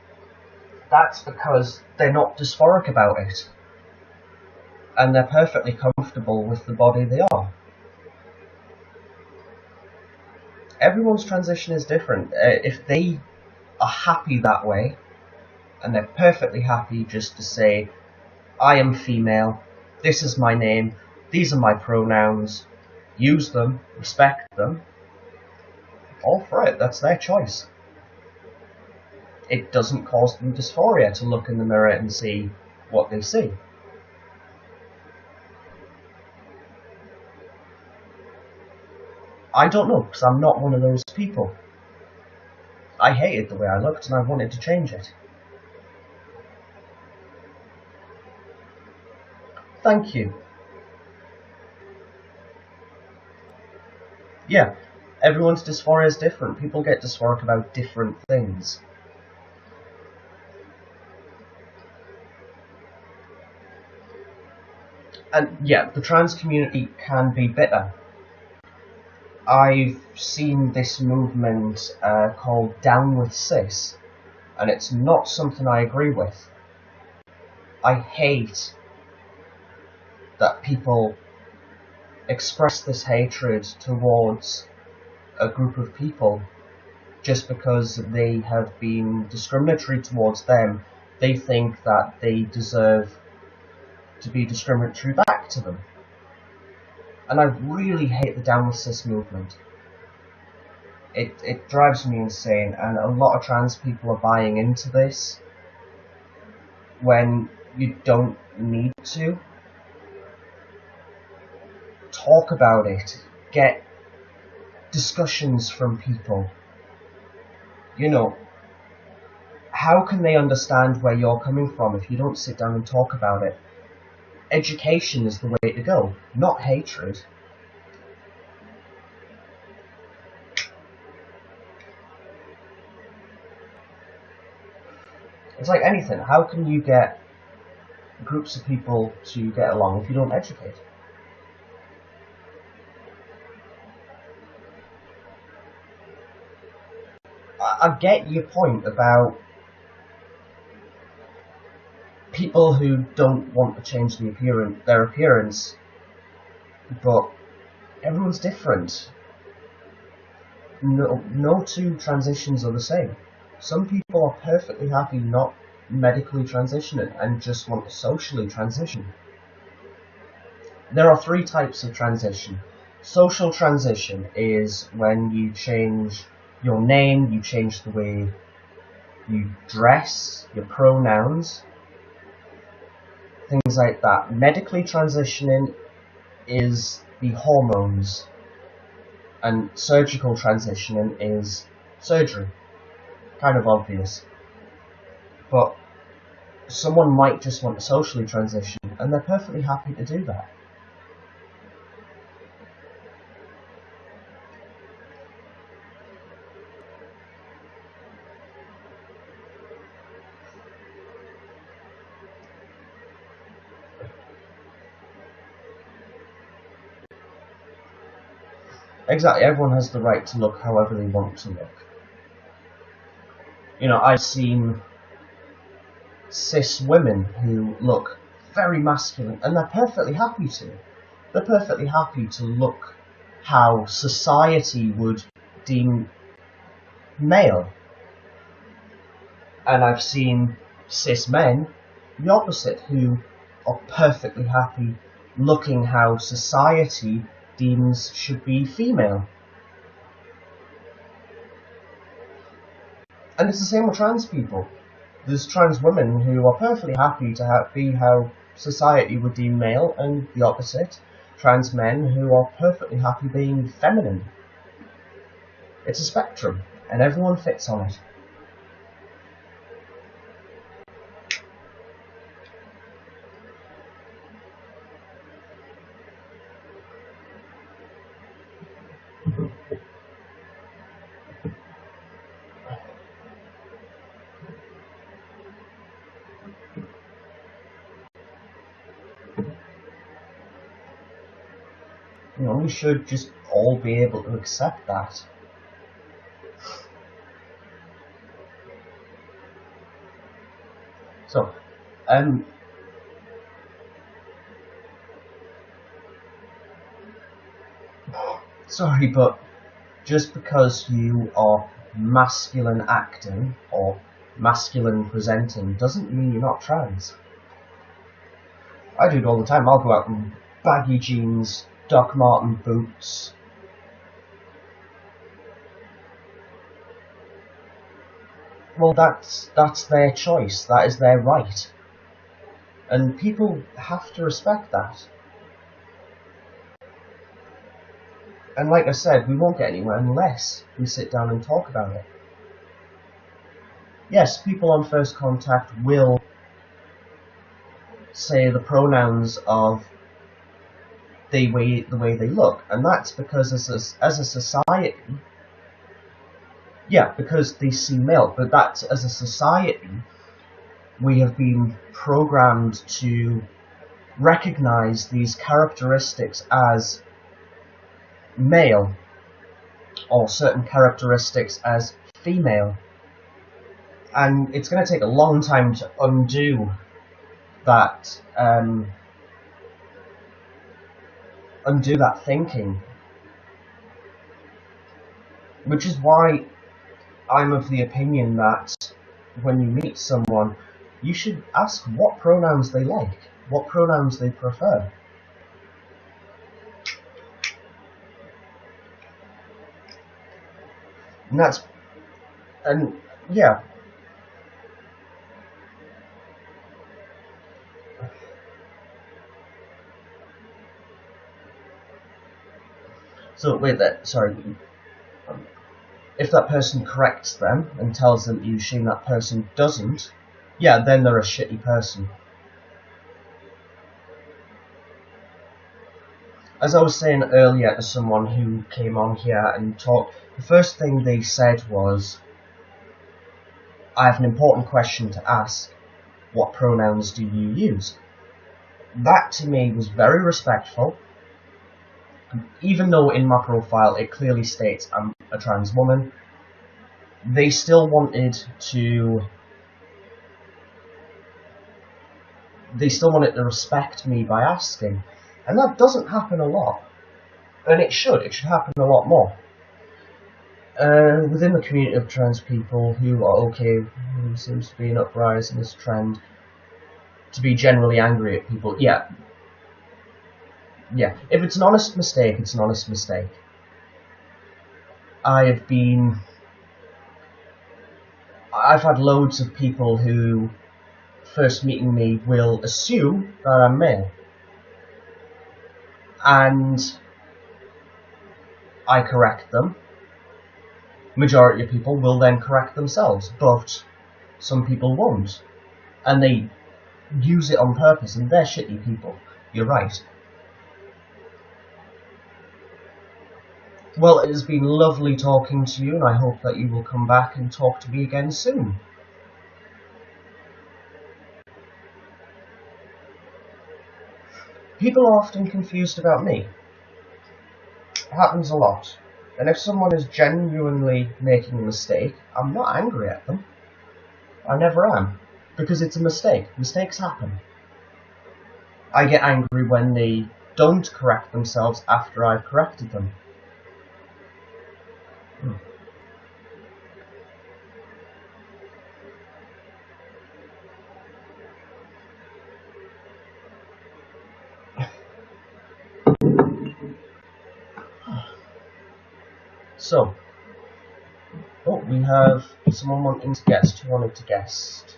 that's because they're not dysphoric about it. And they're perfectly comfortable with the body they are. Everyone's transition is different. If they are happy that way, and they're perfectly happy just to say, I am female, this is my name, these are my pronouns, use them, respect them, all for it, that's their choice. It doesn't cause them dysphoria to look in the mirror and see what they see. I don't know, because I'm not one of those people. I hated the way I looked and I wanted to change it. Thank you. Yeah, everyone's dysphoria is different. People get dysphoric about different things. And yeah, the trans community can be bitter. I've seen this movement called Down with Cis, and it's not something I agree with. I hate that people express this hatred towards a group of people just because they have been discriminatory towards them. They think that they deserve to be discriminatory back to them. And I really hate the Down with Cis movement. It drives me insane, and a lot of trans people are buying into this when you don't need to. talk about it, get discussions from people. You know, how can they understand where you're coming from if you don't sit down and talk about it? Education is the way to go, not hatred. It's like anything. How can you get groups of people to get along if you don't educate? I get your point about people who don't want to change their appearance, but everyone's different. No two transitions are the same. Some people are perfectly happy not medically transitioning and just want to socially transition. There are 3 types of transition. Social transition is when you change your name, you change the way you dress, your pronouns, things like that. Medically transitioning is the hormones, and surgical transitioning is surgery. Kind of obvious. But someone might just want to socially transition, and they're perfectly happy to do that. Exactly, everyone has the right to look however they want to look. You know, I've seen cis women who look very masculine, and they're perfectly happy to. They're perfectly happy to look how society would deem male. And I've seen cis men, the opposite, who are perfectly happy looking how society deems should be female. And it's the same with trans people. There's trans women who are perfectly happy to be how society would deem male, and the opposite, trans men who are perfectly happy being feminine. It's a spectrum, and everyone fits on it. You know, we should just all be able to accept that. So, sorry, but just because you are masculine acting or masculine presenting doesn't mean you're not trans. I do it all the time. I'll go out in baggy jeans, Doc Marten boots. Well, that's their choice. That is their right. And people have to respect that. And like I said, we won't get anywhere unless we sit down and talk about it. Yes, people on first contact will say the pronouns of the way they look, and that's because as a society, yeah, because they see male, but that's as a society, we have been programmed to recognize these characteristics as male, or certain characteristics as female. And it's going to take a long time to undo that thinking. Which is why I'm of the opinion that when you meet someone, you should ask what pronouns they like, what pronouns they prefer. And yeah. So wait, if that person corrects them and tells them to use she and that person doesn't, yeah, then they're a shitty person. As I was saying earlier to someone who came on here and talked, the first thing they said was, I have an important question to ask. What pronouns do you use? That to me was very respectful. Even though in my profile it clearly states I'm a trans woman, they still wanted to respect me by asking. And that doesn't happen a lot. And it should happen a lot more. Within the community of trans people who are okay, there seems to be an uprising, this trend to be generally angry at people. Yeah. If it's an honest mistake, it's an honest mistake. I've had loads of people who, first meeting me, will assume that I'm male. And I correct them. Majority of people will then correct themselves, but some people won't. And they use it on purpose, and they're shitty people. You're right. Well, it has been lovely talking to you, and I hope that you will come back and talk to me again soon. People are often confused about me. It happens a lot. And if someone is genuinely making a mistake, I'm not angry at them. I never am. Because it's a mistake. Mistakes happen. I get angry when they don't correct themselves after I've corrected them. So, we have someone wanting to guest. Who wanted to guest?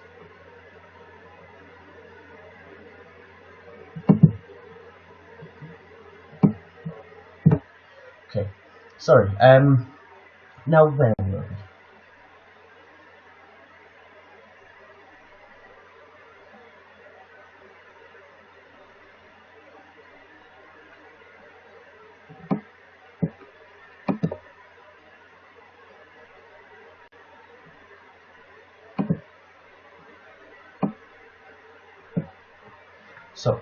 Okay, sorry. Now where were we? So,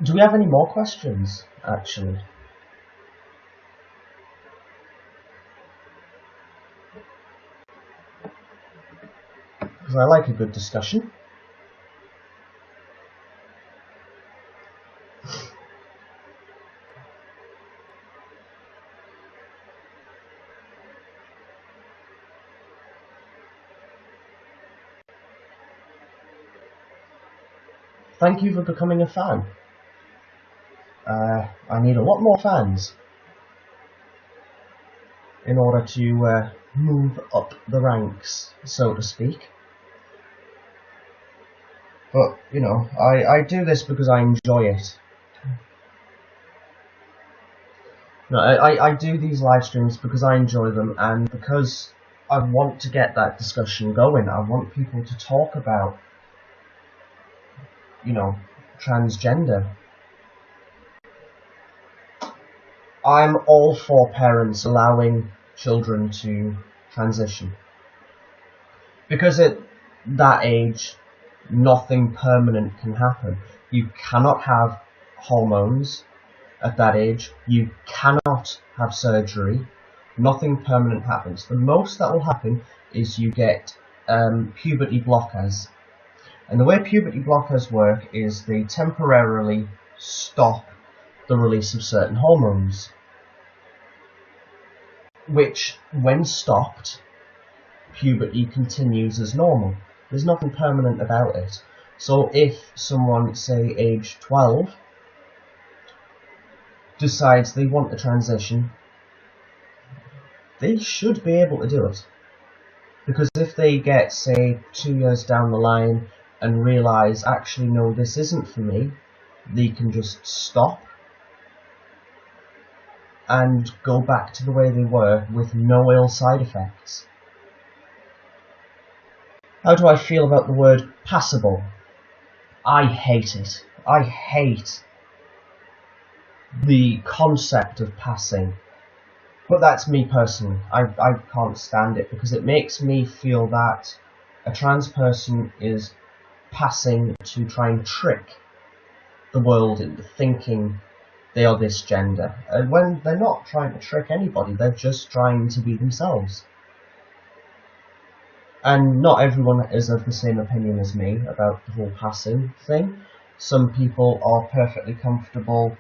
do we have any more questions, actually? Because I like a good discussion. Thank you for becoming a fan. I need a lot more fans in order to move up the ranks, so to speak. But, you know, I do this because I enjoy it. No, I do these live streams because I enjoy them, and because I want to get that discussion going. I want people to talk about, you know, transgender. I'm all for parents allowing children to transition. Because at that age, nothing permanent can happen. You cannot have hormones at that age. You cannot have surgery. Nothing permanent happens. The most that will happen is you get puberty blockers. And the way puberty blockers work is they temporarily stop the release of certain hormones, which, when stopped, puberty continues as normal. There's nothing permanent about it. So if someone, say age 12, decides they want to transition, they should be able to do it. Because if they get, say, 2 years down the line and realise, actually no, this isn't for me, they can just stop. and go back to the way they were with no ill side effects. How do I feel about the word passable? I hate it. I hate the concept of passing. But that's me personally. I can't stand it because it makes me feel that a trans person is passing to try and trick the world into thinking they are this gender. And when they're not trying to trick anybody, they're just trying to be themselves. And not everyone is of the same opinion as me about the whole passing thing. Some people are perfectly comfortable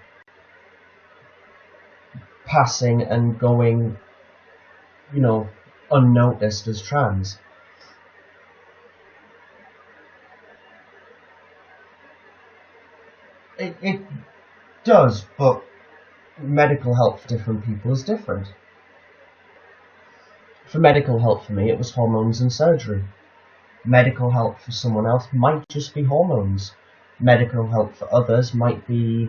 passing and going, you know, unnoticed as trans. It does, but medical help for different people is different. For medical help for me, it was hormones and surgery. Medical help for someone else might just be hormones. Medical help for others might be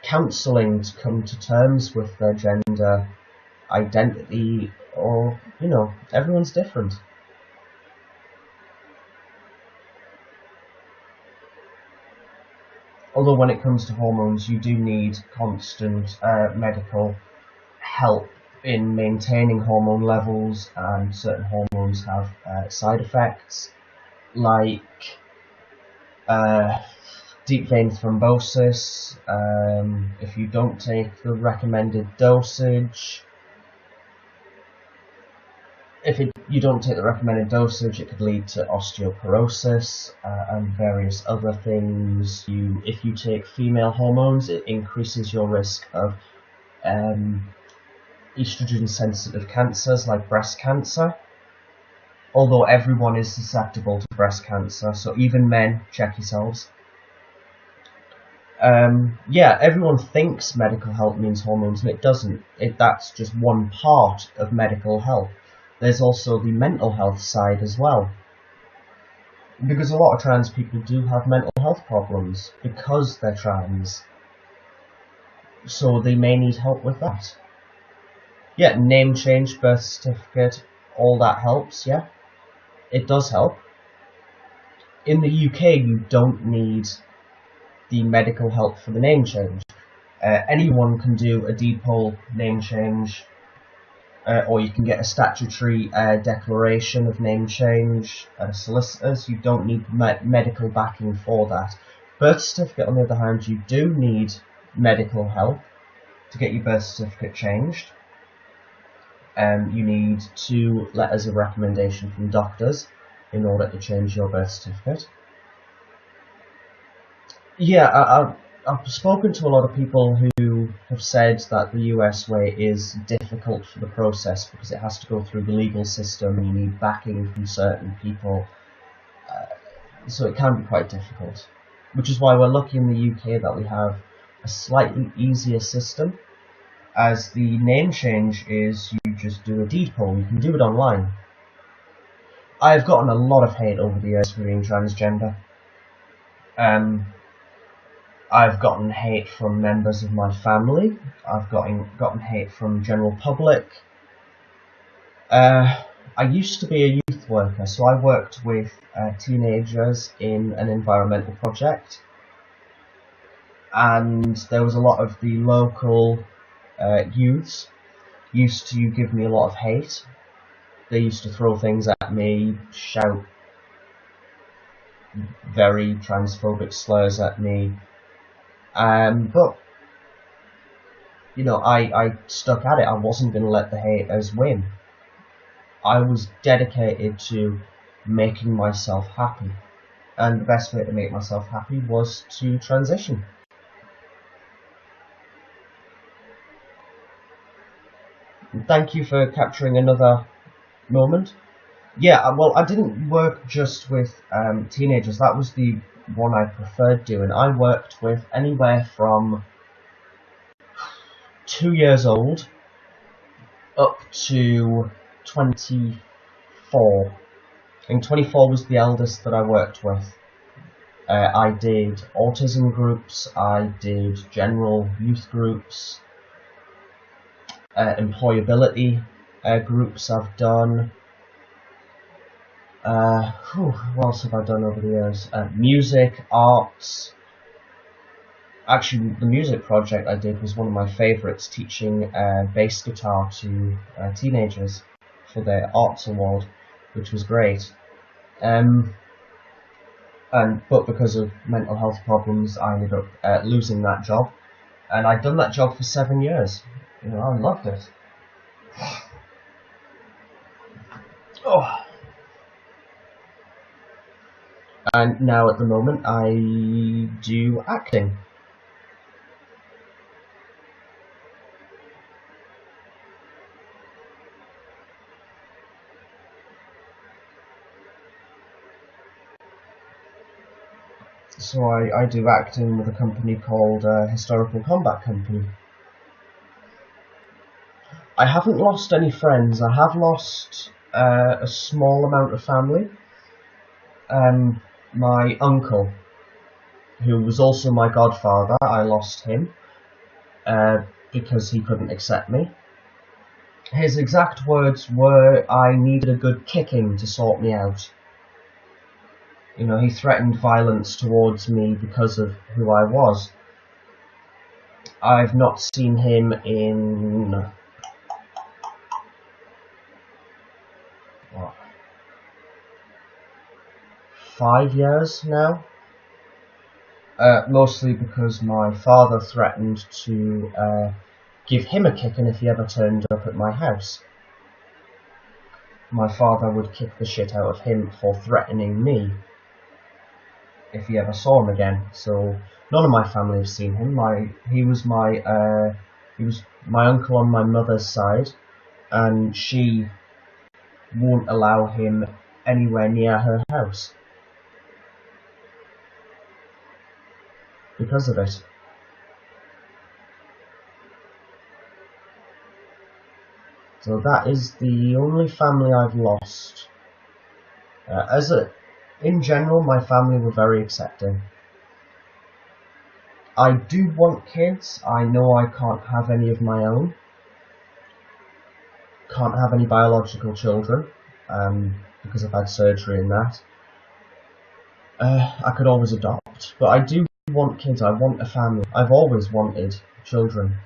counselling to come to terms with their gender identity, or, you know, everyone's different. Although when it comes to hormones, you do need constant medical help in maintaining hormone levels, and certain hormones have side effects, like deep vein thrombosis. If you don't take the recommended dosage, you don't take the recommended dosage, it could lead to osteoporosis and various other things. If you take female hormones, it increases your risk of estrogen-sensitive cancers like breast cancer. Although everyone is susceptible to breast cancer, so even men, check yourselves. Yeah, everyone thinks medical help means hormones, and it doesn't. That's just one part of medical help. There's also the mental health side as well. Because a lot of trans people do have mental health problems because they're trans. So they may need help with that. Yeah, name change, birth certificate, all that helps, yeah. It does help. In the UK, you don't need the medical help for the name change. Anyone can do a deed poll name change, or you can get a statutory declaration of name change at a solicitor's. You don't need medical backing for that. Birth certificate, on the other hand, you do need medical help to get your birth certificate changed. You need 2 letters of recommendation from doctors in order to change your birth certificate. Yeah, I've spoken to a lot of people who have said that the US way is difficult for the process because it has to go through the legal system and you need backing from certain people. So it can be quite difficult. Which is why we're lucky in the UK that we have a slightly easier system. As the name change is, you just do a deed poll. You can do it online. I've gotten a lot of hate over the years for being transgender. I've gotten hate from members of my family. I've gotten hate from general public. I used to be a youth worker, so I worked with teenagers in an environmental project. And there was a lot of the local youths used to give me a lot of hate. They used to throw things at me, shout very transphobic slurs at me. But, you know, I stuck at it. I wasn't going to let the haters win. I was dedicated to making myself happy. And the best way to make myself happy was to transition. Thank you for capturing another moment. Yeah, well, I didn't work just with teenagers. That was the one I preferred doing. I worked with anywhere from 2 years old up to 24. I think 24 was the eldest that I worked with. I did autism groups, I did general youth groups, employability groups I've done. What else have I done over the years? Music, arts. Actually, the music project I did was one of my favourites, teaching bass guitar to teenagers for their arts award, which was great. But because of mental health problems, I ended up losing that job, and I'd done that job for 7 years. You know, I loved it. Oh. And now at the moment I do acting. So I do acting with a company called Historical Combat Company. I haven't lost any friends. I have lost a small amount of family. My uncle, who was also my godfather, I lost him because he couldn't accept me. His exact words were, "I needed a good kicking to sort me out." You know, he threatened violence towards me because of who I was. I've not seen him in 5 years now. Mostly because my father threatened to give him a kicking if he ever turned up at my house. My father would kick the shit out of him for threatening me if he ever saw him again. So none of my family have seen him. He was my uncle on my mother's side, and she won't allow him anywhere near her house because of it. So that is the only family I've lost. In general, my family were very accepting. I do want kids. I know I can't have any of my own. Can't have any biological children because I've had surgery and that. I could always adopt, but I do want kids. I want a family. I've always wanted children.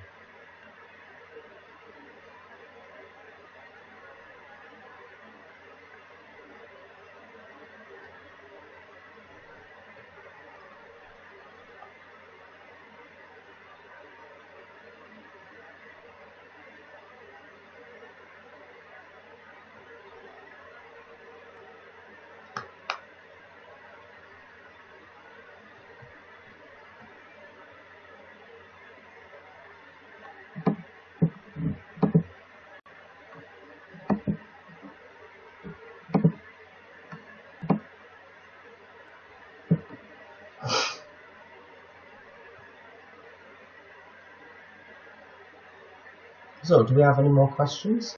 So, do we have any more questions?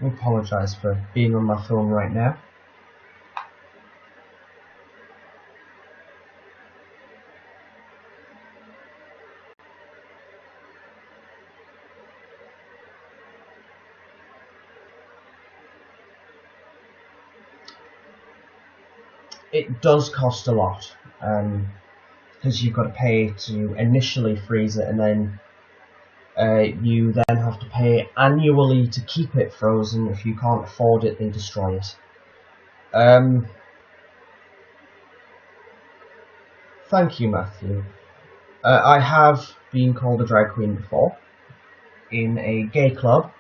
I apologise for being on my phone right now. It does cost a lot, because you've got to pay to initially freeze it, and then you then have to pay annually to keep it frozen. If you can't afford it, they destroy it. Thank you, Matthew. I have been called a drag queen before in a gay club,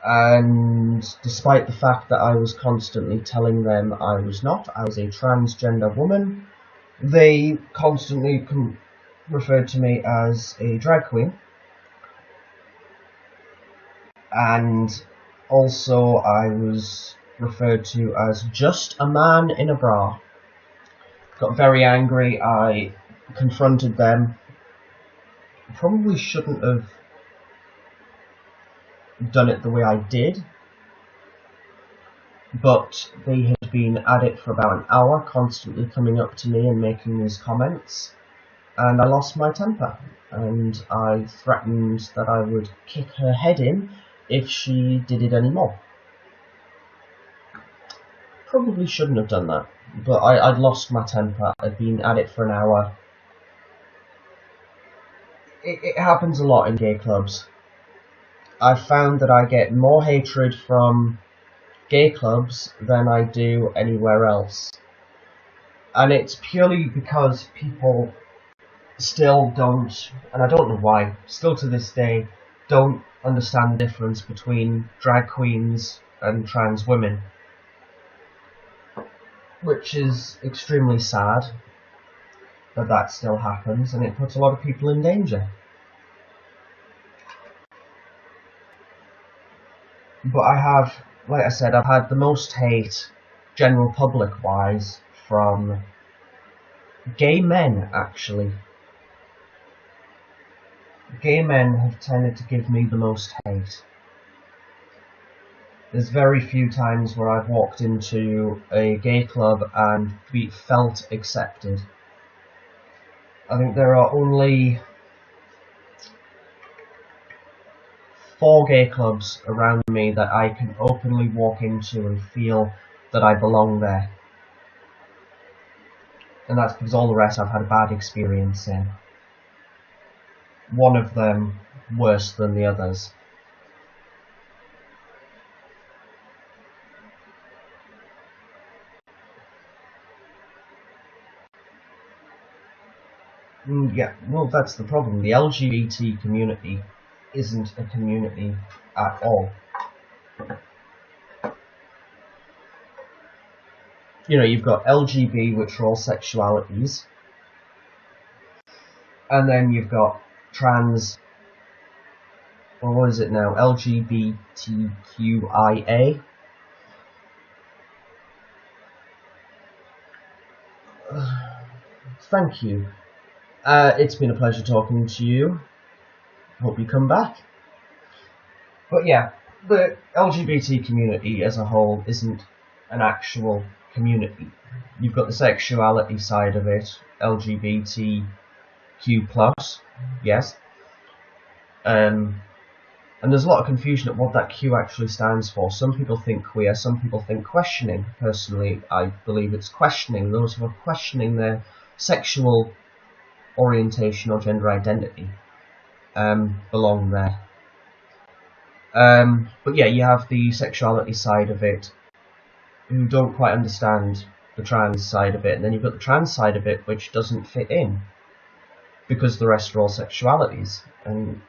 and despite the fact that I was constantly telling them I was not, I was a transgender woman, they constantly referred to me as a drag queen. And also I was referred to as just a man in a bra. Got very angry. I confronted them. Probably shouldn't have done it the way I did, but they had been at it for about an hour, constantly coming up to me and making these comments, and I lost my temper, and I threatened that I would kick her head in if she did it anymore. Probably shouldn't have done that, but I'd lost my temper. I'd been at it for an hour. It happens a lot in gay clubs. I've found that I get more hatred from gay clubs than I do anywhere else. And it's purely because people still don't, and I don't know why, still to this day, don't understand the difference between drag queens and trans women. Which is extremely sad that that still happens, and it puts a lot of people in danger. But I have, like I said, I've had the most hate, general public-wise, from gay men, actually. Gay men have tended to give me the most hate. There's very few times where I've walked into a gay club and felt accepted. I think there are only 4 gay clubs around me that I can openly walk into and feel that I belong there. And that's because all the rest I've had a bad experience in. One of them worse than the others. Yeah, well, that's the problem. The LGBT community isn't a community at all. You know, you've got LGB, which are all sexualities, and then you've got trans, or what is it now, LGBTQIA. Thank you. It's been a pleasure talking to you. Hope you come back. But yeah, the LGBT community as a whole isn't an actual community. You've got the sexuality side of it, LGBTQ+, yes. And there's a lot of confusion at what that Q actually stands for. Some people think queer, some people think questioning. Personally, I believe it's questioning. Those who are questioning their sexual orientation or gender identity belong there. But yeah, you have the sexuality side of it who don't quite understand the trans side of it, and then you've got the trans side of it which doesn't fit in because the rest are all sexualities. And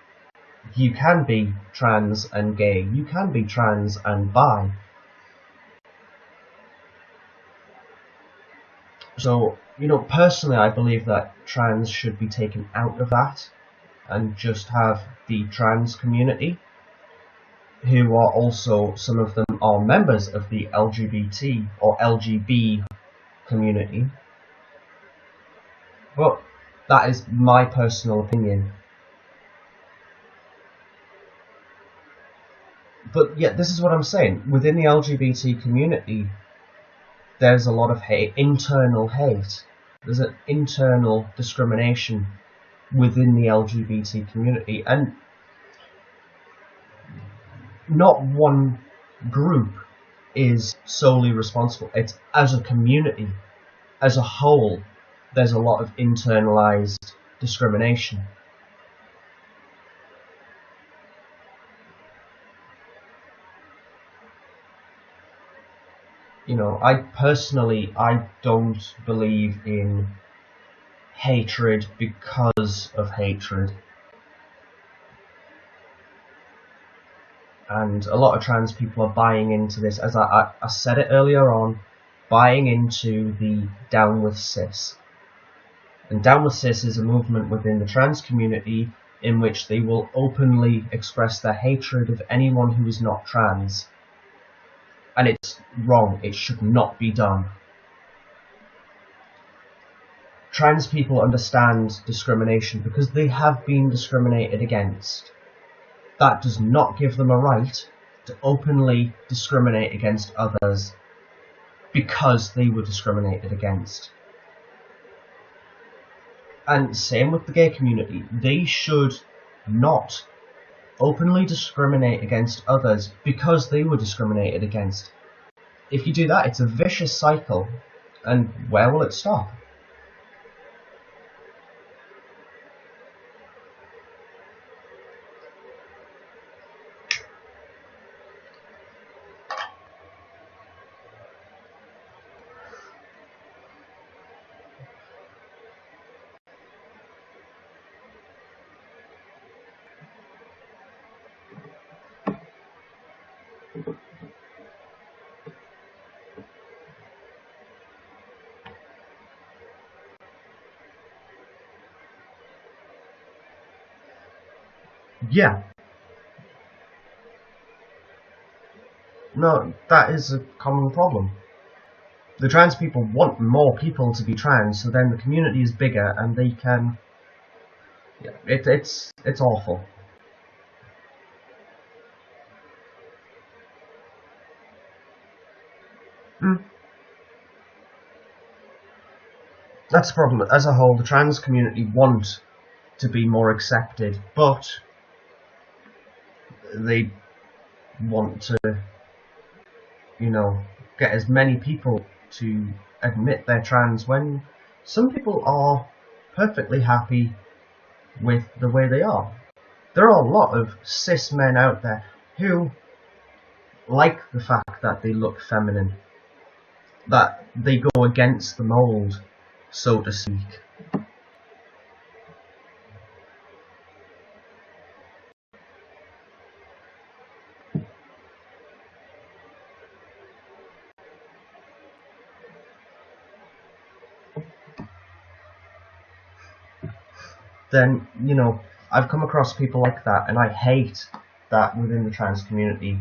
you can be trans and gay, you can be trans and bi. So, you know, personally I believe that trans should be taken out of that and just have the trans community, who are also, some of them are members of the LGBT or LGB community. But that is my personal opinion. But yeah, this is what I'm saying. Within the LGBT community, there's a lot of hate, internal hate. There's an internal discrimination within the LGBT community, and not one group is solely responsible. It's as a community, as a whole, there's a lot of internalized discrimination. You know, I don't believe in hatred because of hatred. And a lot of trans people are buying into this, as I said it earlier on, buying into the Down with Cis. And Down with Cis is a movement within the trans community in which they will openly express their hatred of anyone who is not trans. And it's wrong, it should not be done. Trans people understand discrimination because they have been discriminated against. That does not give them a right to openly discriminate against others because they were discriminated against. And same with the gay community. They should not openly discriminate against others because they were discriminated against. If you do that, it's a vicious cycle. And where will it stop? Yeah. No, that is a common problem. The trans people want more people to be trans, so then the community is bigger and they can... Yeah, it's awful. That's the problem. As a whole, the trans community want to be more accepted, but they want to, get as many people to admit they're trans when some people are perfectly happy with the way they are. There are a lot of cis men out there who like the fact that they look feminine, that they go against the mould, so to speak. Then, I've come across people like that, and I hate that within the trans community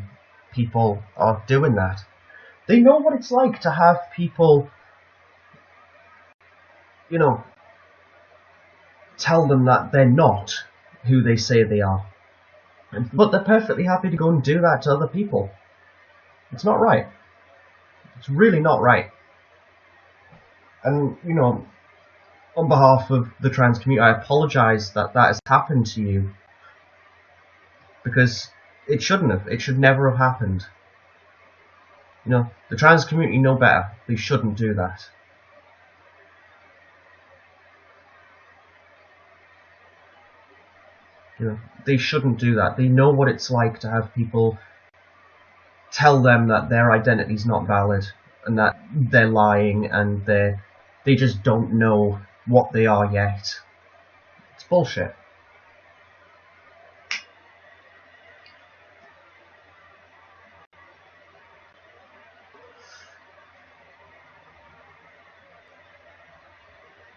people are doing that. They know what it's like to have people, tell them that they're not who they say they are. But they're perfectly happy to go and do that to other people. It's not right. It's really not right. And, on behalf of the trans community, I apologise that that has happened to you. Because it shouldn't have. It should never have happened. The trans community know better. They shouldn't do that. They shouldn't do that. They know what it's like to have people tell them that their identity's not valid and that they're lying and they just don't know what they are yet. It's bullshit.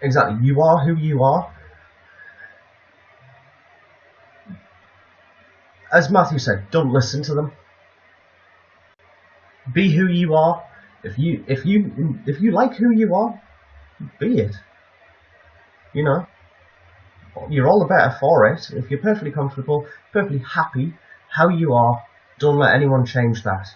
Exactly. You are who you are. As Matthew said, don't listen to them. Be who you are. If you like who you are, be it. You're all the better for it. If you're perfectly comfortable, perfectly happy how you are, don't let anyone change that.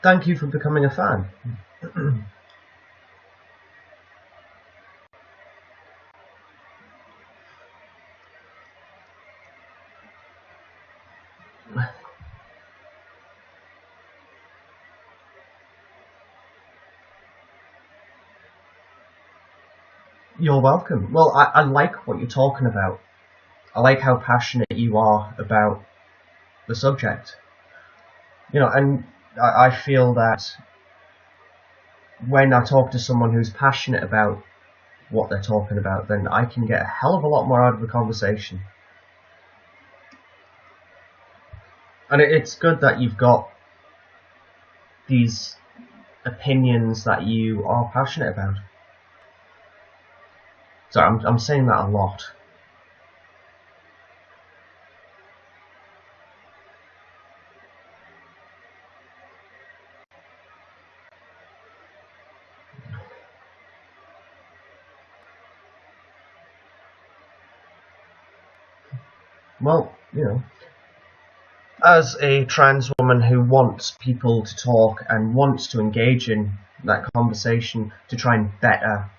Thank you for becoming a fan. You're welcome. Well, I like what you're talking about. I like how passionate you are about the subject. And I feel that when I talk to someone who's passionate about what they're talking about, then I can get a hell of a lot more out of the conversation. And it's good that you've got these opinions that you are passionate about. So I'm saying that a lot. Well, as a trans woman who wants people to talk and wants to engage in that conversation to try and better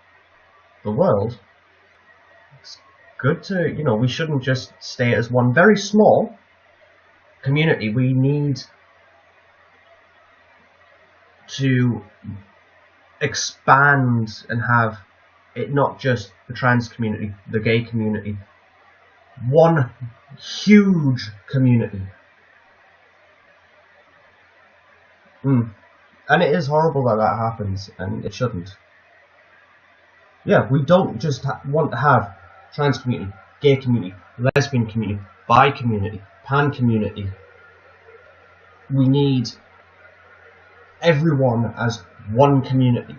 the world, it's good to, we shouldn't just stay as one very small community. We need to expand and have it not just the trans community, the gay community, one huge community. And it is horrible that that happens, and it shouldn't. Yeah, we don't just want to have trans community, gay community, lesbian community, bi community, pan community. We need everyone as one community.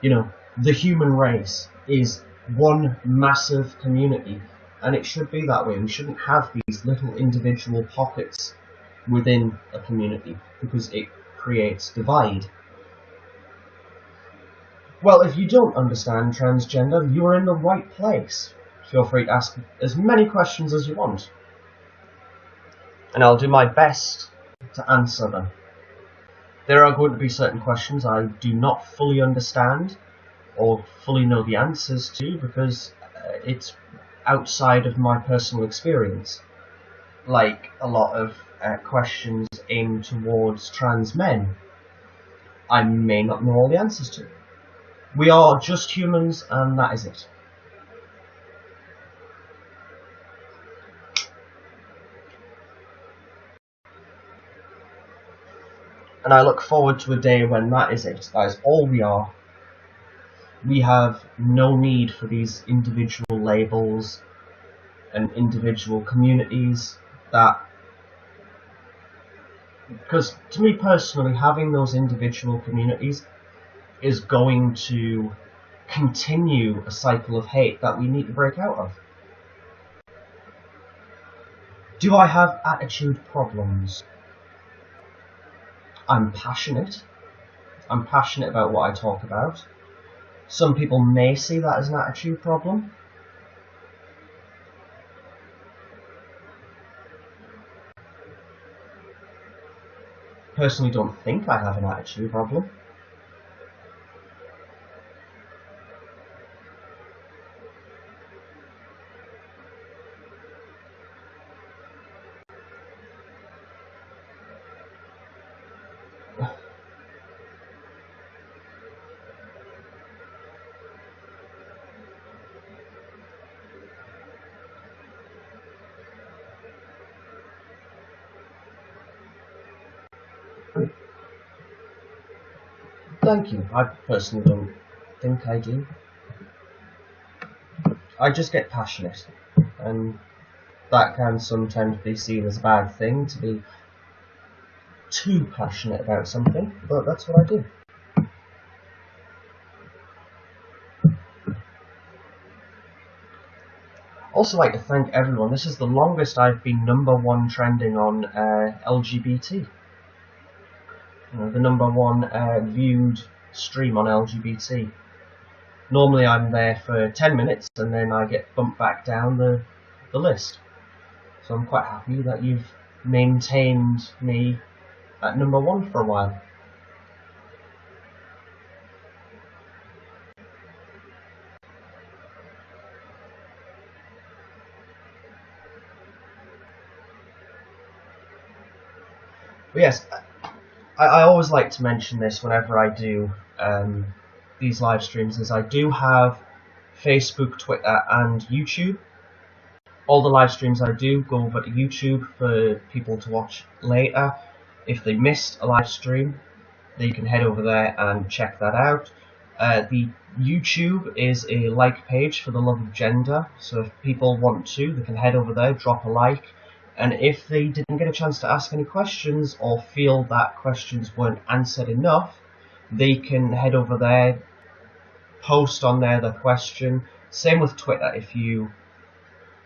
The human race is one massive community, and it should be that way. We shouldn't have these little individual pockets within a community, because it creates divide. Well, if you don't understand transgender, you are in the right place. Feel free to ask as many questions as you want, and I'll do my best to answer them. There are going to be certain questions I do not fully understand or fully know the answers to, because it's outside of my personal experience. Like a lot of questions aimed towards trans men, I may not know all the answers to. We are just humans, and that is it. And I look forward to a day when that is it. That is all we are. We have no need for these individual labels and individual communities because to me personally, having those individual communities is going to continue a cycle of hate that we need to break out of. Do I have attitude problems? I'm passionate. I'm passionate about what I talk about. Some people may see that as an attitude problem. Personally, don't think I have an attitude problem. Thank you. I personally don't think I do. I just get passionate, and that can sometimes be seen as a bad thing, to be too passionate about something, but that's what I do. Also like to thank everyone. This is the longest I've been #1 trending on LGBT. The #1 viewed stream on LGBT. Normally I'm there for 10 minutes and then I get bumped back down the list. So I'm quite happy that you've maintained me at #1 for a while. But yes, I always like to mention this whenever I do these live streams, is I do have Facebook, Twitter and YouTube. All the live streams I do go over to YouTube for people to watch later. If they missed a live stream, they can head over there and check that out. The YouTube is a like page for the love of gender, so if people want to, they can head over there, drop a like, And if they didn't get a chance to ask any questions or feel that questions weren't answered enough, they can head over there, post on there the question. Same with Twitter. If you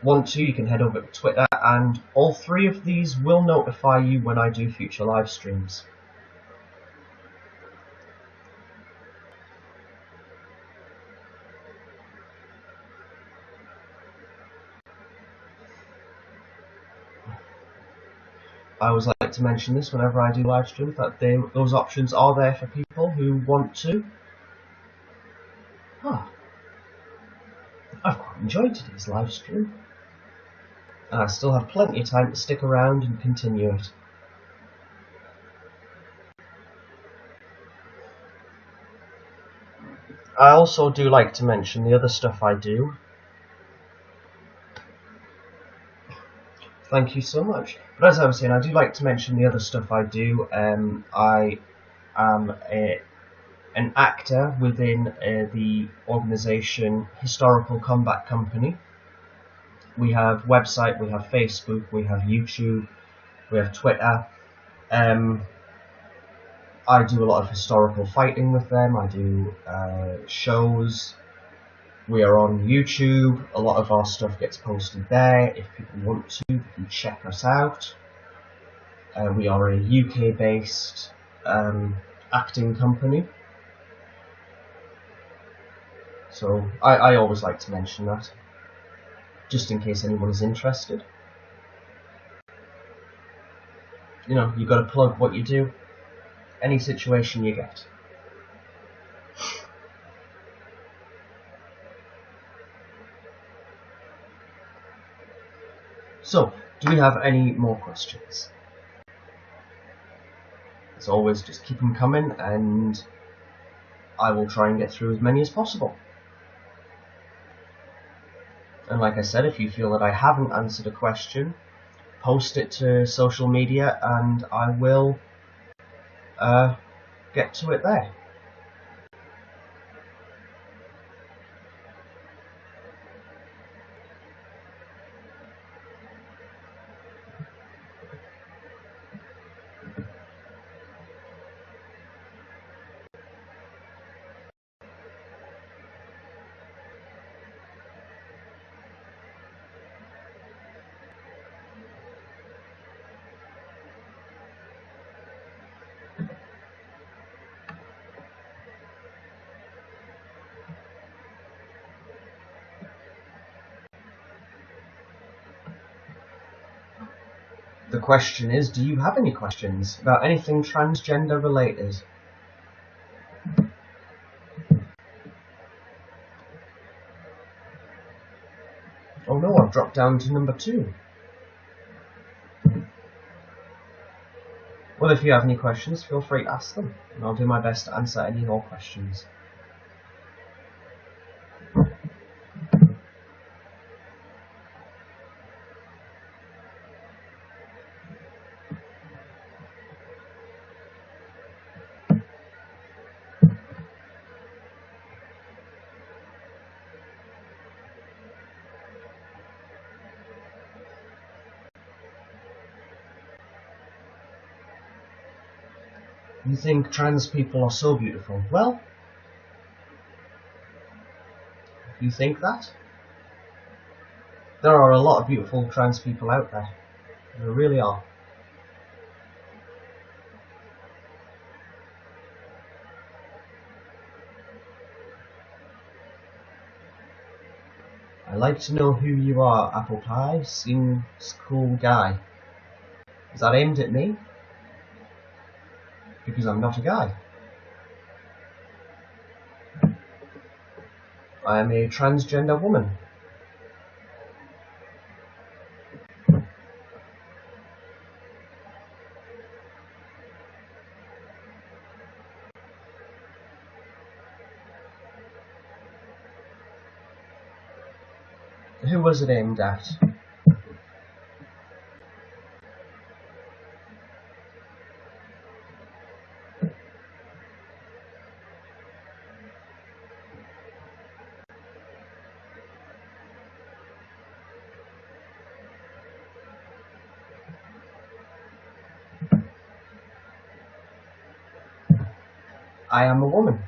want to, you can head over to Twitter, and all three of these will notify you when I do future live streams. I always like to mention this whenever I do live streams, that those options are there for people who want to. I've quite enjoyed today's live stream, and I still have plenty of time to stick around and continue it. I also do like to mention the other stuff I do. Thank you so much. But as I was saying, I do like to mention the other stuff I do. I am an actor within the organisation Historical Combat Company. We have website, we have Facebook, we have YouTube, we have Twitter. I do a lot of historical fighting with them. I do shows. We are on YouTube. A lot of our stuff gets posted there. If people want to, they can check us out. We are a UK-based acting company. So I always like to mention that, just in case anyone is interested. You know, you've got to plug what you do, any situation you get. So, do we have any more questions? As always, just keep them coming, and I will try and get through as many as possible. And like I said, if you feel that I haven't answered a question, post it to social media and I will get to it there. The question is, do you have any questions about anything transgender related? Oh no, I've dropped down to number 2. Well, if you have any questions, feel free to ask them, and I'll do my best to answer any of your questions. You think trans people are so beautiful? Well, you think that? There are a lot of beautiful trans people out there. There really are. I'd like to know who you are, Apple Pie. Seems cool guy. Is that aimed at me? Because I'm not a guy. I am a transgender woman. Who was it aimed at? I am a woman.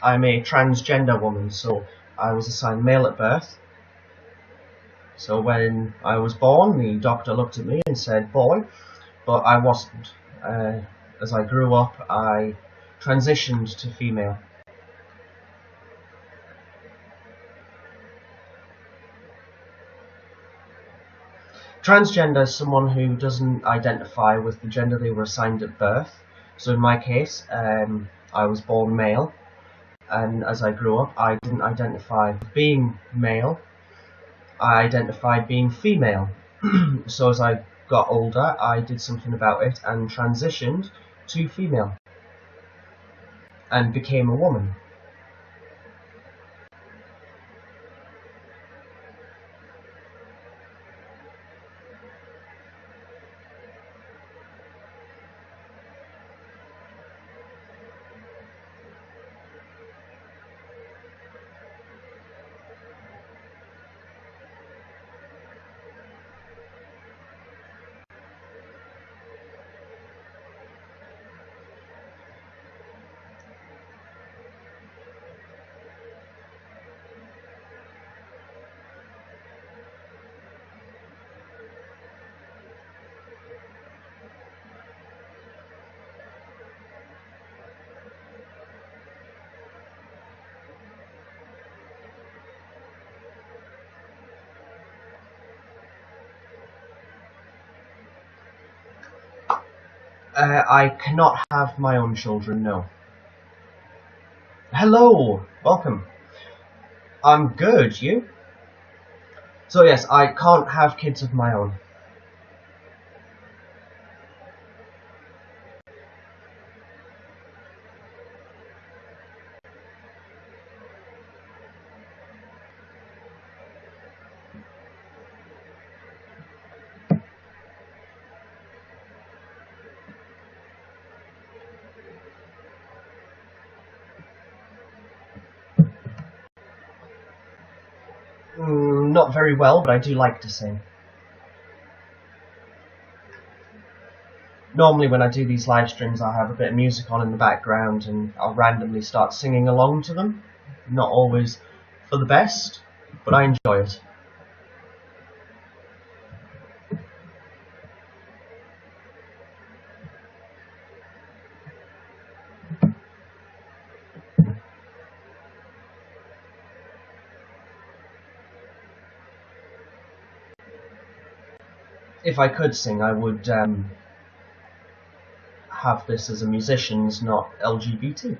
I'm a transgender woman, so I was assigned male at birth. So when I was born, the doctor looked at me and said boy, but I wasn't. As I grew up, I transitioned to female. Transgender is someone who doesn't identify with the gender they were assigned at birth. So in my case, I was born male, and as I grew up, I didn't identify with being male. I identified being female. So as I got older, I did something about it and transitioned to female and became a woman. I cannot have my own children, no. Hello, welcome. I'm good, you? So yes, I can't have kids of my own. Not very well, but I do like to sing. Normally when I do these live streams, I have a bit of music on in the background and I'll randomly start singing along to them. Not always for the best, but I enjoy it. If I could sing, I would have this as a musician's, not LGBT.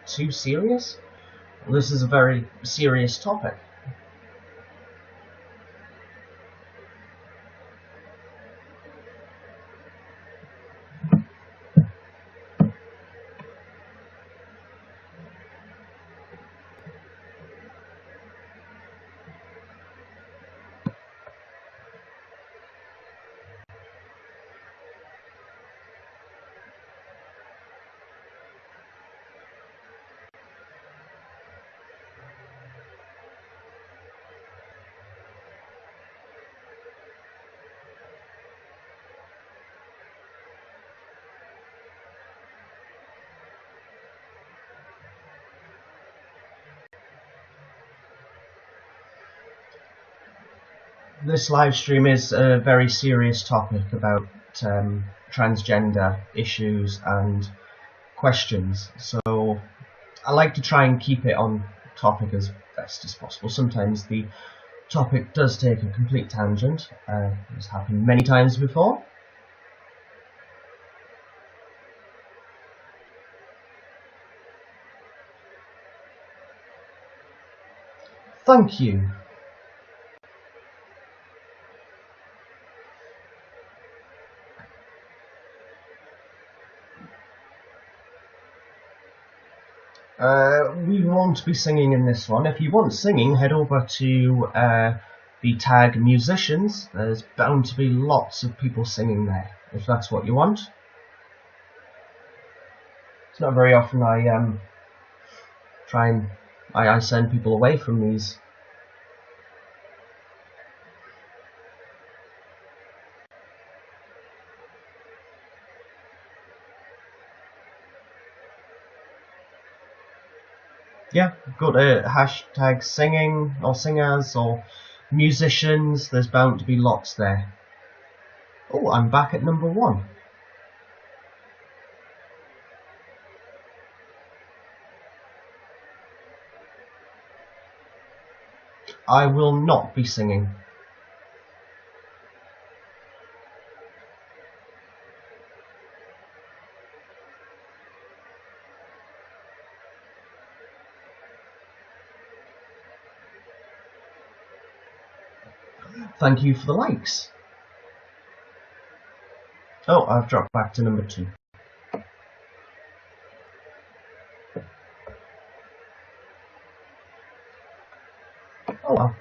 Too serious? Well, this is a very serious topic. This live stream is a very serious topic about transgender issues and questions, so I like to try and keep it on topic as best as possible. Sometimes the topic does take a complete tangent. It's happened many times before. Thank you. We won't be singing in this one. If you want singing, head over to the tag musicians, there's bound to be lots of people singing there, if that's what you want. It's not very often I send people away from these. Yeah, go to hashtag singing or singers or musicians, there's bound to be lots there. Oh, I'm back at number 1. I will not be singing. Thank you for the likes. Oh, I've dropped back to number 2. Oh well.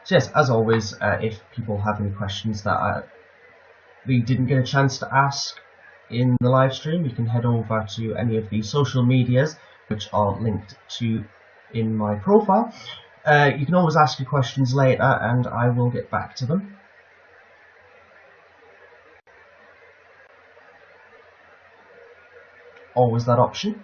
So yes, as always, if people have any questions that we didn't get a chance to ask in the live stream, you can head over to any of the social medias, which are linked to in my profile. You can always ask your questions later, and I will get back to them. Always that option.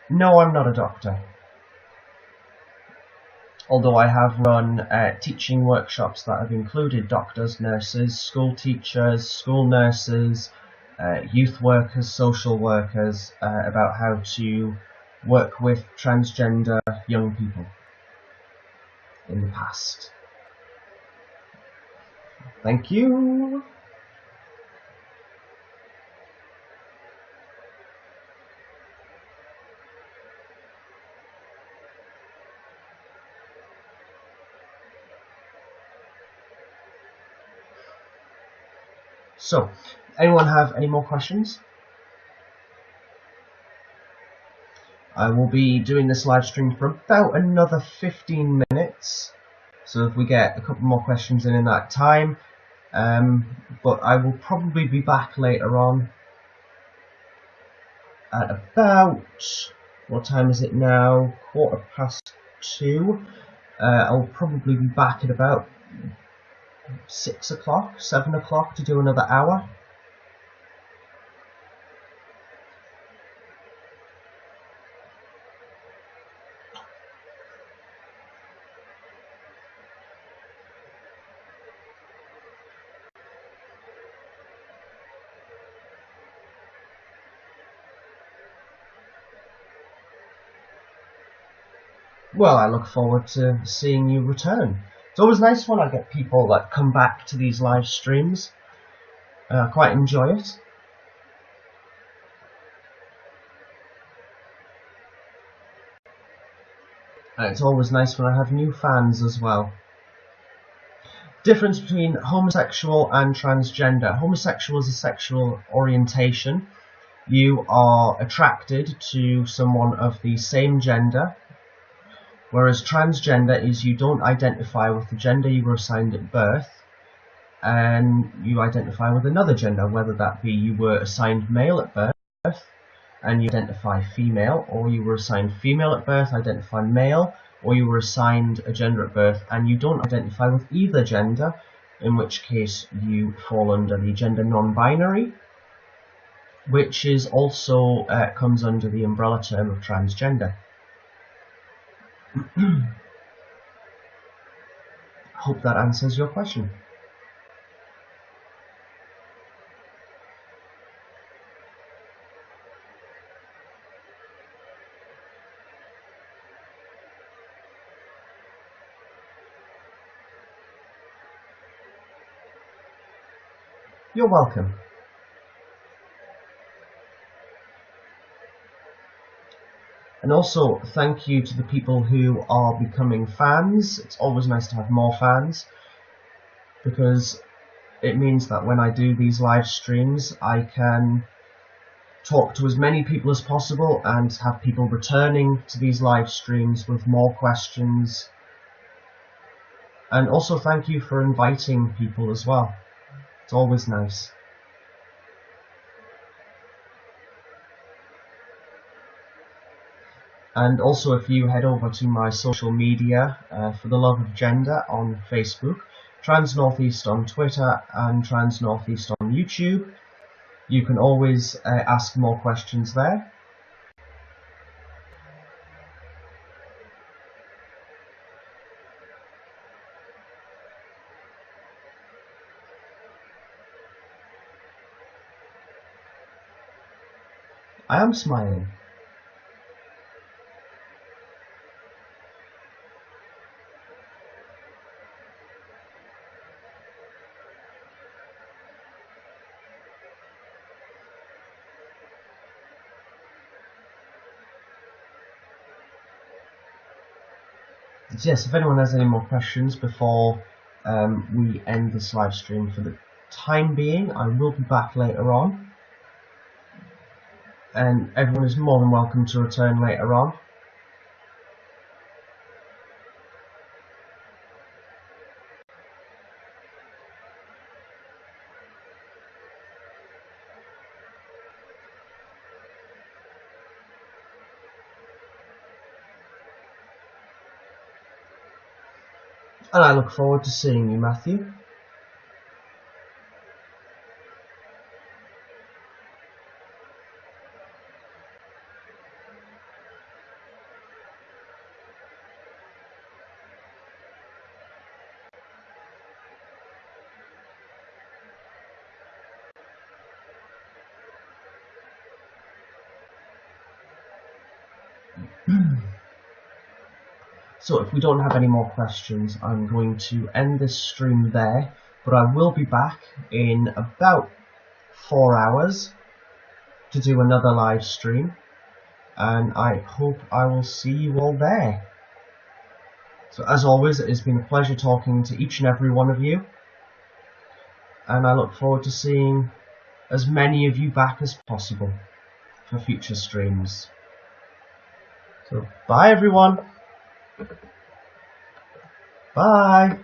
No, I'm not a doctor. Although I have run teaching workshops that have included doctors, nurses, school teachers, school nurses, youth workers, social workers, about how to work with transgender young people in the past. Thank you. So, anyone have any more questions? I will be doing this live stream for about another 15 minutes. So if we get a couple more questions in that time, but I will probably be back later on at about, what time is it now? 2:15. I'll probably be back at about 6 o'clock, 7 o'clock to do another hour. Well, I look forward to seeing you return. It's always nice when I get people that come back to these live streams. I quite enjoy it. And it's always nice when I have new fans as well. Difference between homosexual and transgender. Homosexual is a sexual orientation. You are attracted to someone of the same gender, whereas transgender is you don't identify with the gender you were assigned at birth, and you identify with another gender, whether that be you were assigned male at birth and you identify female, or you were assigned female at birth, identify male, or you were assigned a gender at birth and you don't identify with either gender, in which case you fall under the gender non-binary, which is also comes under the umbrella term of transgender. Hope that answers your question. You're welcome. And also thank you to the people who are becoming fans. It's always nice to have more fans, because it means that when I do these live streams I can talk to as many people as possible and have people returning to these live streams with more questions. And also thank you for inviting people as well. It's always nice. And also, if you head over to my social media, For the Love of Gender on Facebook, Trans Northeast on Twitter, and Trans Northeast on YouTube, you can always ask more questions there. I am smiling. Yes, if anyone has any more questions before we end this live stream for the time being, I will be back later on. And everyone is more than welcome to return later on. And I look forward to seeing you, Matthew. So if we don't have any more questions, I'm going to end this stream there, but I will be back in about 4 hours to do another live stream, and I hope I will see you all there. So as always, it has been a pleasure talking to each and every one of you, and I look forward to seeing as many of you back as possible for future streams. So bye everyone. Bye.